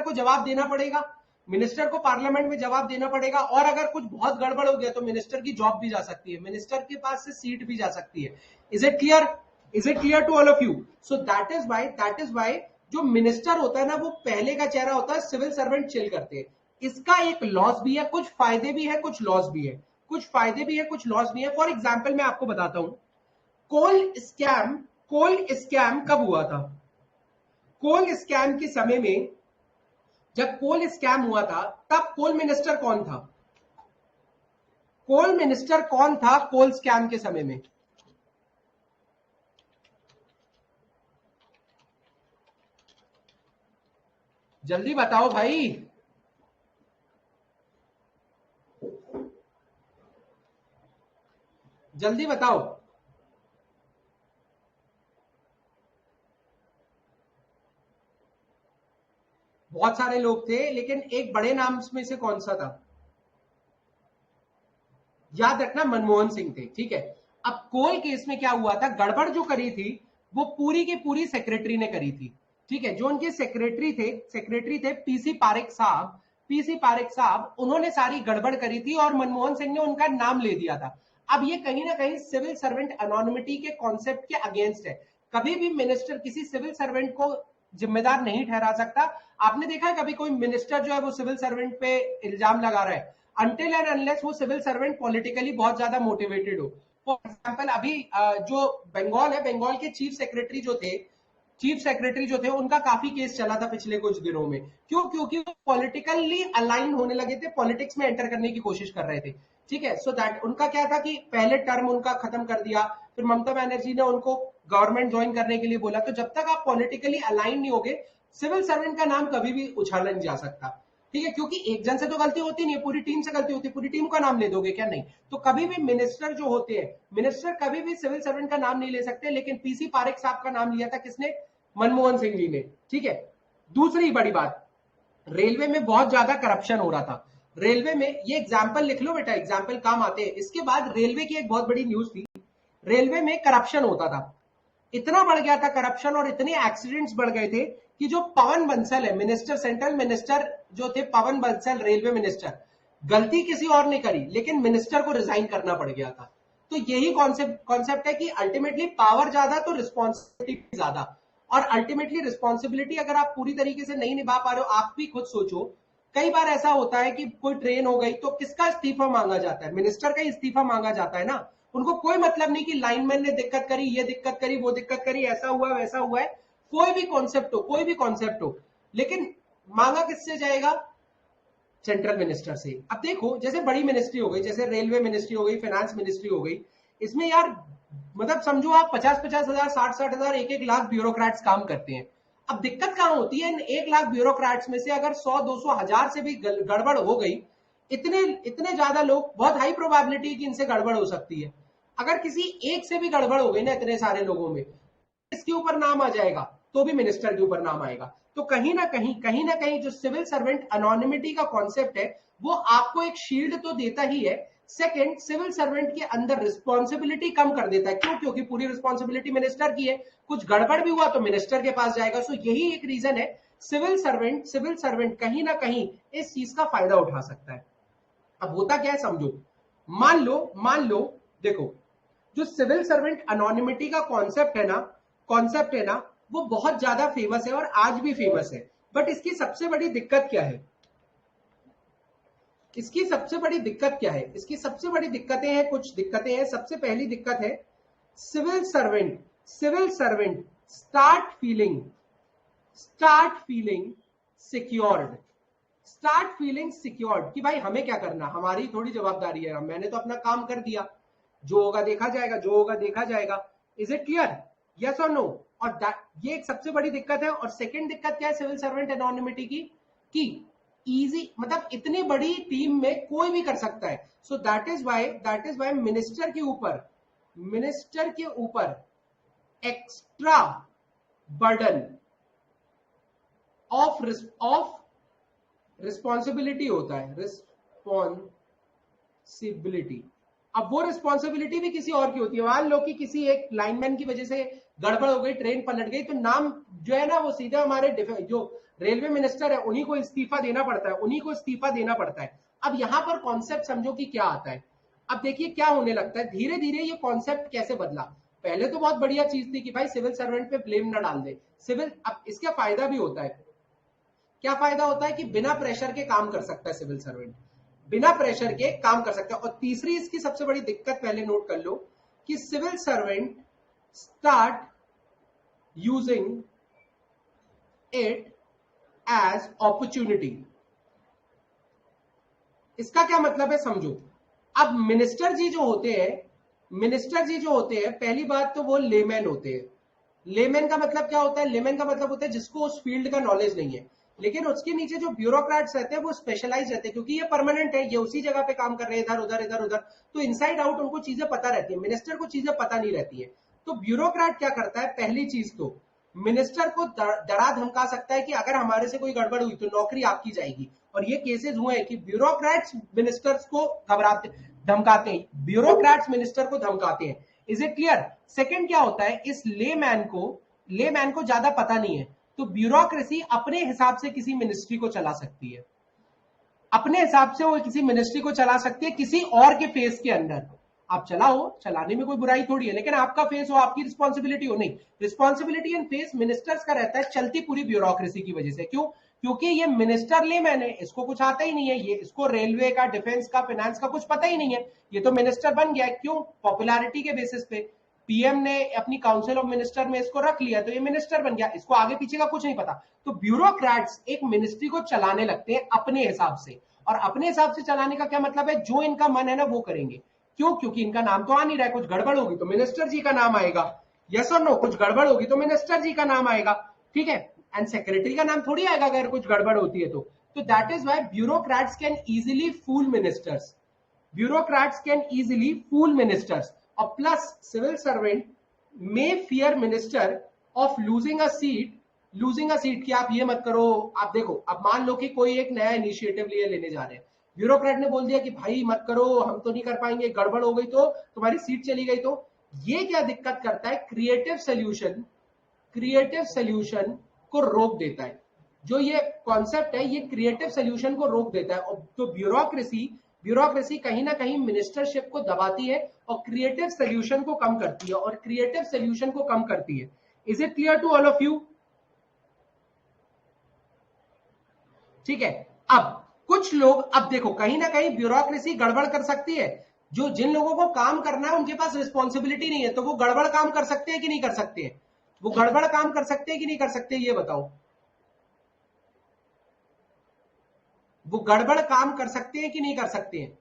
को जवाब देना पड़ेगा, मिनिस्टर को पार्लियामेंट में जवाब देना पड़ेगा। और अगर कुछ बहुत गड़बड़ हो गया तो मिनिस्टर की जॉब भी जा सकती है, मिनिस्टर के पास से सीट भी जा सकती है। Is it clear? Is it clear to all of you? So that is why जो मिनिस्टर होता है ना वो पहले का चेहरा होता है, सिविल सर्वेंट चिल करते हैं। इसका एक लॉस भी है, कुछ फायदे भी है, कुछ लॉस भी है, कुछ फायदे भी है, कुछ लॉस भी है। फॉर एग्जाम्पल मैं आपको बताता हूं, कोल स्कैम कब हुआ था? कोल स्कैम के समय में, जब कोल स्कैम हुआ था तब कोल मिनिस्टर कौन था? कोल मिनिस्टर कौन था कोल स्कैम के समय में? जल्दी बताओ भाई, जल्दी बताओ। बहुत सारे लोग थे, लेकिन एक बड़े नाम में से कौन सा था? याद रखना, मनमोहन सिंह थे। ठीक है, अब कोल केस में क्या हुआ था, गड़बड़ जो करी थी वो पूरी की पूरी सेक्रेटरी ने करी थी। ठीक है, जो उनके सेक्रेटरी थे पीसी पारेख साहब, उन्होंने सारी गड़बड़ करी थी और मनमोहन सिंह ने उनका नाम ले दिया था। अब ये कहीं ना कहीं सिविल सर्वेंट अनोनिमिटी के कॉन्सेप्ट के अगेंस्ट है। कभी भी मिनिस्टर किसी सिविल सर्वेंट को जिम्मेदार नहीं ठहरा सकता। आपने देखा है कभी कोई मिनिस्टर जो है वो सिविल सर्वेंट पे इल्जाम लगा रहा है, अनटिल एंड अनलेस वो सिविल सर्वेंट पॉलिटिकली बहुत ज्यादा मोटिवेटेड हो। फॉर एग्जाम्पल अभी जो बंगाल है, बंगाल के चीफ सेक्रेटरी जो थे उनका काफी केस चला था पिछले कुछ दिनों में। क्यों? क्योंकि वो पॉलिटिकली अलाइन होने लगे थे, पॉलिटिक्स में एंटर करने की कोशिश कर रहे थे। ठीक है, सो दैट उनका क्या था कि पहले टर्म उनका खत्म कर दिया, फिर ममता बनर्जी ने उनको गवर्नमेंट ज्वाइन करने के लिए बोला। तो जब तक आप पॉलिटिकली अलाइन नहीं होगे, सिविल सर्वेंट का नाम कभी भी उछाला नहीं जा सकता। ठीक है, क्योंकि एक जन से तो गलती होती नहीं है, पूरी टीम से गलती होती है, पूरी टीम का नाम ले दोगे क्या? नहीं। तो कभी भी मिनिस्टर जो होते हैं, मिनिस्टर कभी भी सिविल सर्वेंट का नाम नहीं ले सकते। लेकिन पीसी पारेख साहब का नाम लिया था किसने? मनमोहन सिंह जी ने। ठीक है, दूसरी बड़ी बात, रेलवे में बहुत ज्यादा करप्शन हो रहा था। रेलवे में, ये एग्जाम्पल लिख लो बेटा, एग्जाम्पल काम आते हैं। इसके बाद रेलवे की एक बहुत बड़ी न्यूज थी, रेलवे में करप्शन होता था, इतना बढ़ गया था करप्शन और इतने एक्सीडेंट्स बढ़ गए थे कि जो पवन बंसल है मिनिस्टर, सेंट्रल मिनिस्टर जो थे पवन बंसल रेलवे मिनिस्टर, गलती किसी और ने करी लेकिन मिनिस्टर को रिजाइन करना पड़ गया था। तो यही कॉन्सेप्ट है कि अल्टीमेटली पावर ज्यादा तो रिस्पॉन्सिबिलिटी ज्यादा, और अल्टीमेटली रिस्पॉन्सिबिलिटी अगर आप पूरी तरीके से नहीं निभा पा रहे हो, आप भी खुद सोचो, कई बार ऐसा होता है कि कोई ट्रेन हो गई तो किसका इस्तीफा मांगा जाता है? मिनिस्टर का इस्तीफा मांगा जाता है ना। उनको कोई मतलब नहीं कि लाइनमैन ने दिक्कत करी, ये दिक्कत करी, वो दिक्कत करी, ऐसा हुआ वैसा हुआ है, कोई भी कॉन्सेप्ट हो, लेकिन मांगा किससे जाएगा? सेंट्रल मिनिस्टर से। अब देखो, जैसे बड़ी मिनिस्ट्री हो गई, जैसे रेलवे मिनिस्ट्री हो गई, फाइनेंस मिनिस्ट्री हो गई, इसमें यार मतलब समझो आप 50-50 हजार, 60-60 हजार, 1-1 लाख ब्यूरोक्रेट्स काम करते हैं। अब दिक्कत कहां होती है? इन 1 लाख ब्यूरोक्रेट्स में से अगर 100-200 हजार से भी गड़बड़ हो गई, इतने इतने ज्यादा लोग, बहुत हाई प्रोबेबिलिटी कि इनसे गड़बड़ हो सकती है। अगर किसी एक से भी गड़बड़ हो गई ना इतने सारे लोगों में, इसके ऊपर नाम आ जाएगा, तो भी मिनिस्टर के ऊपर नाम आएगा। तो कहीं ना कहीं जो सिविल सर्वेंट अनोनिमिटी का कॉन्सेप्ट है वो आपको एक शील्ड तो देता ही है, सेकंड सिविल सर्वेंट के अंदर रिस्पॉन्सिबिलिटी कम कर देता है। क्यों? क्योंकि पूरी रिस्पॉन्सिबिलिटी मिनिस्टर की है, कुछ गड़बड़ भी हुआ तो मिनिस्टर के पास जाएगा। सो यही एक रीजन है सिविल सर्वेंट कहीं ना कहीं इस चीज का फायदा उठा सकता है। अब होता क्या है समझो, मान लो देखो, जो सिविल सर्वेंट अनोनिमिटी का कॉन्सेप्ट है ना, वो बहुत ज्यादा फेमस है और आज भी फेमस है। बट इसकी सबसे बड़ी दिक्कत क्या है? इसकी सबसे बड़ी दिक्कतें हैं, कुछ दिक्कतें हैं। सबसे पहली दिक्कत है civil servant start feeling secured कि भाई हमें क्या करना, हमारी थोड़ी जवाबदारी है, मैंने तो अपना काम कर दिया, जो होगा देखा जाएगा। Is it clear? यस और नो? और ये एक सबसे बड़ी दिक्कत है। और सेकंड दिक्कत क्या है सिविल सर्वेंट एनोनिमिटी की? कि इजी, मतलब इतनी बड़ी टीम में कोई भी कर सकता है। So that is why minister के ऊपर एक्स्ट्रा बर्डन ऑफ रिस्पॉन्सिबिलिटी होता है, रिस्पॉन्सिबिलिटी। अब वो रिस्पॉन्सिबिलिटी भी किसी और की होती है। मान लो कि किसी एक लाइनमैन की वजह से गड़बड़ हो गई, ट्रेन पलट गई, तो नाम जो है ना वो सीधा हमारे जो रेलवे मिनिस्टर है उन्हीं को इस्तीफा देना पड़ता है। अब यहां पर कॉन्सेप्ट समझो कि क्या आता है। अब देखिए क्या होने लगता है, धीरे धीरे ये कॉन्सेप्ट कैसे बदला। पहले तो बहुत बढ़िया चीज थी कि भाई सिविल सर्वेंट पे ब्लेम ना डाल दे सिविल। अब इसका फायदा भी होता है, क्या फायदा होता है कि बिना प्रेशर के काम कर सकता है सिविल सर्वेंट, बिना प्रेशर के काम कर सकता है। और तीसरी इसकी सबसे बड़ी दिक्कत पहले नोट कर लो कि civil servant start using it as opportunity. इसका क्या मतलब है समझो। अब मिनिस्टर जी जो होते हैं पहली बात तो वो लेमैन होते हैं। लेमैन का मतलब क्या होता है? लेमैन का मतलब होता है जिसको उस फील्ड का नॉलेज नहीं है। लेकिन उसके नीचे जो ब्यूरोक्रेट्स रहते हैं वो स्पेशलाइज रहते हैं, क्योंकि ये परमानेंट है, ये उसी जगह पे काम कर रहे हैं, इधर उधर, तो इनसाइड आउट उनको चीजें पता रहती है। मिनिस्टर को चीजें पता नहीं रहती है। तो ब्यूरोक्रेट क्या करता है? पहली चीज तो मिनिस्टर को डरा धमका सकता है कि अगर हमारे से कोई गड़बड़ हुई तो नौकरी आपकी जाएगी। और ये केसेस हुए हैं कि ब्यूरोक्रेट्स मिनिस्टर्स को धमकाते हैं, ब्यूरोक्रेट्स मिनिस्टर को धमकाते हैं। Is it clear? सेकंड क्या होता है, इस लेमैन को ज्यादा पता नहीं है, तो ब्यूरोक्रेसी अपने हिसाब से किसी मिनिस्ट्री को चला सकती है, अपने हिसाब से वो किसी मिनिस्ट्री को चला सकती है किसी और के फेस के अंदर। आप चलाओ, चलाने में कोई बुराई थोड़ी है, लेकिन आपका फेस हो, आपकी रिस्पॉन्सिबिलिटी हो। नहीं, रिस्पॉन्सिबिलिटी एंड फेस मिनिस्टर्स का रहता है, चलती पूरी ब्यूरोक्रेसी की वजह से। क्यों? क्योंकि ये मिनिस्टर लेमैन है, इसको कुछ आता ही नहीं है, ये इसको रेलवे का, डिफेंस का, फाइनेंस का कुछ पता ही नहीं है। ये तो मिनिस्टर बन गया है, क्यों? पॉपुलैरिटी के बेसिस पे पीएम ने अपनी काउंसिल ऑफ मिनिस्टर में इसको रख लिया तो ये मिनिस्टर बन गया, इसको आगे पीछे का कुछ नहीं पता। तो ब्यूरोक्रेट्स एक मिनिस्ट्री को चलाने लगते हैं अपने हिसाब से। और अपने हिसाब से चलाने का क्या मतलब है? जो इनका मन है ना वो करेंगे। क्यों? क्योंकि इनका नाम तो आ नहीं रहा है। कुछ गड़बड़ होगी तो मिनिस्टर जी का नाम आएगा, यस और नो? कुछ गड़बड़ होगी तो मिनिस्टर जी का नाम आएगा, ठीक है? एंड सेक्रेटरी का नाम थोड़ी आएगा अगर कुछ गड़बड़ होती है तो that is why bureaucrats can easily fool ministers. और plus civil servant may fear minister of losing a seat कि आप ये मत करो। आप देखो, अब मान लो कि कोई एक नया इनिशिएटिव लेने जा रहे हैं, ब्यूरोक्रेट ने बोल दिया कि भाई मत करो, हम तो नहीं कर पाएंगे, गड़बड़ हो गई तो तुम्हारी सीट चली गई। तो ये क्या दिक्कत करता है? क्रिएटिव सोल्यूशन को रोक देता है। जो ये कॉन्सेप्ट है ये क्रिएटिव सोल्यूशन को रोक देता है। और तो ब्यूरोक्रेसी कहीं ना कहीं मिनिस्टरशिप को दबाती है और क्रिएटिव सोल्यूशन को कम करती है, और क्रिएटिव सोल्यूशन को कम करती है। Is it clear to all of you? ठीक है। अब कुछ लोग, अब देखो कहीं ना कहीं ब्यूरोक्रेसी गड़बड़ कर सकती है। जो जिन लोगों को काम करना है उनके पास रिस्पॉन्सिबिलिटी नहीं है, तो वो गड़बड़ काम कर सकते हैं कि नहीं कर सकते हैं? वो गड़बड़ काम कर सकते हैं कि नहीं कर सकते, ये बताओ। वो गड़बड़ काम कर सकते हैं कि नहीं कर सकते हैं?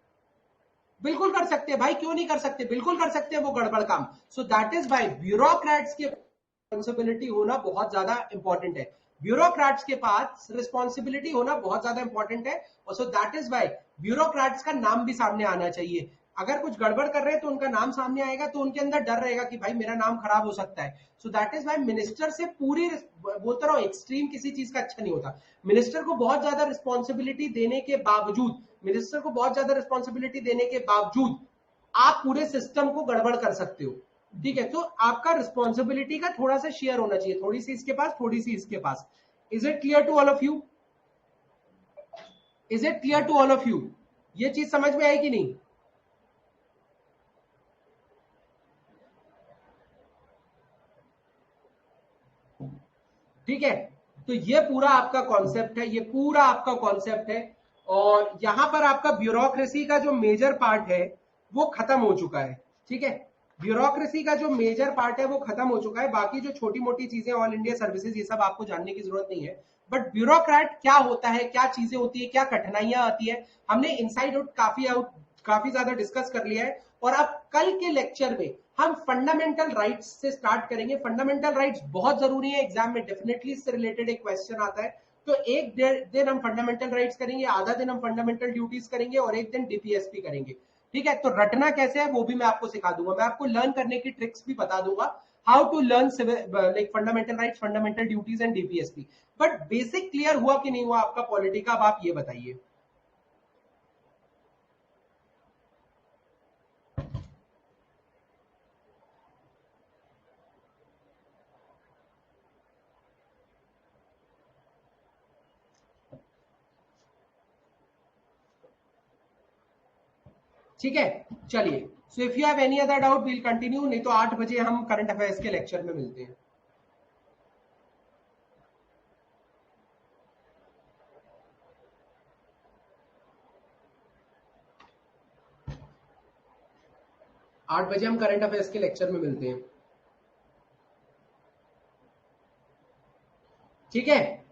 बिल्कुल कर सकते हैं भाई, क्यों नहीं कर सकते, बिल्कुल कर सकते हैं वो गड़बड़ काम। So that is why bureaucrats की रिस्पॉन्सिबिलिटी होना बहुत ज्यादा इंपॉर्टेंट है। ब्यूरोक्रेट्स के पास रिस्पॉन्सिबिलिटी होना बहुत ज्यादा इंपॉर्टेंट है, और so that is why bureaucrats का नाम भी सामने आना चाहिए। अगर कुछ गड़बड़ कर रहे हैं तो उनका नाम सामने आएगा, तो उनके अंदर डर रहेगा कि भाई मेरा नाम खराब हो सकता है। So that is why minister से पूरी, बोलता रहा हूं, एक्सट्रीम किसी चीज का अच्छा नहीं होता। मिनिस्टर को बहुत ज्यादा रिस्पॉन्सिबिलिटी देने के बावजूद, आप पूरे सिस्टम को गड़बड़ कर सकते हो। ठीक है, तो आपका रिस्पॉन्सिबिलिटी का थोड़ा सा शेयर होना चाहिए, थोड़ी सी इसके पास, थोड़ी सी इसके पास। Is it clear to all of you? Is it clear to all of you? ये चीज समझ में आई कि नहीं? ठीक है, तो ये पूरा आपका कॉन्सेप्ट है, ये पूरा आपका कॉन्सेप्ट है। और यहां पर आपका ब्यूरोक्रेसी का जो मेजर पार्ट है वो खत्म हो चुका है। ठीक है, ब्यूरोक्रेसी का जो मेजर पार्ट है वो खत्म हो चुका है। बाकी जो छोटी मोटी चीजें, ऑल इंडिया सर्विसेज, ये सब आपको जानने की जरूरत नहीं है। बट ब्यूरोक्रेट क्या होता है, क्या चीजें होती है, क्या कठिनाइयां आती है, हमने इनसाइड आउट काफी ज्यादा डिस्कस कर लिया है। और अब कल के लेक्चर में हम फंडामेंटल राइट्स से स्टार्ट करेंगे। फंडामेंटल राइट्स बहुत जरूरी है, एग्जाम में डेफिनेटली इससे रिलेटेड एक क्वेश्चन आता है। तो एक दिन हम फंडामेंटल राइट्स करेंगे, आधा दिन हम फंडामेंटल ड्यूटीज करेंगे, और एक दिन डीपीएसपी करेंगे। ठीक है, तो रटना कैसे है वो भी मैं आपको सिखा दूंगा, मैं आपको लर्न करने की ट्रिक्स भी बता दूंगा, how to learn like fundamental rights, fundamental duties and DPSP. But basic clear हुआ कि नहीं हुआ आपका पॉलिटी का, अब आप ये बताइए। ठीक है, चलिए। So if you have any other doubt will continue, नहीं तो 8 बजे हम करंट अफेयर्स के लेक्चर में मिलते हैं। आठ बजे हम करंट अफेयर्स के लेक्चर में मिलते हैं। ठीक है।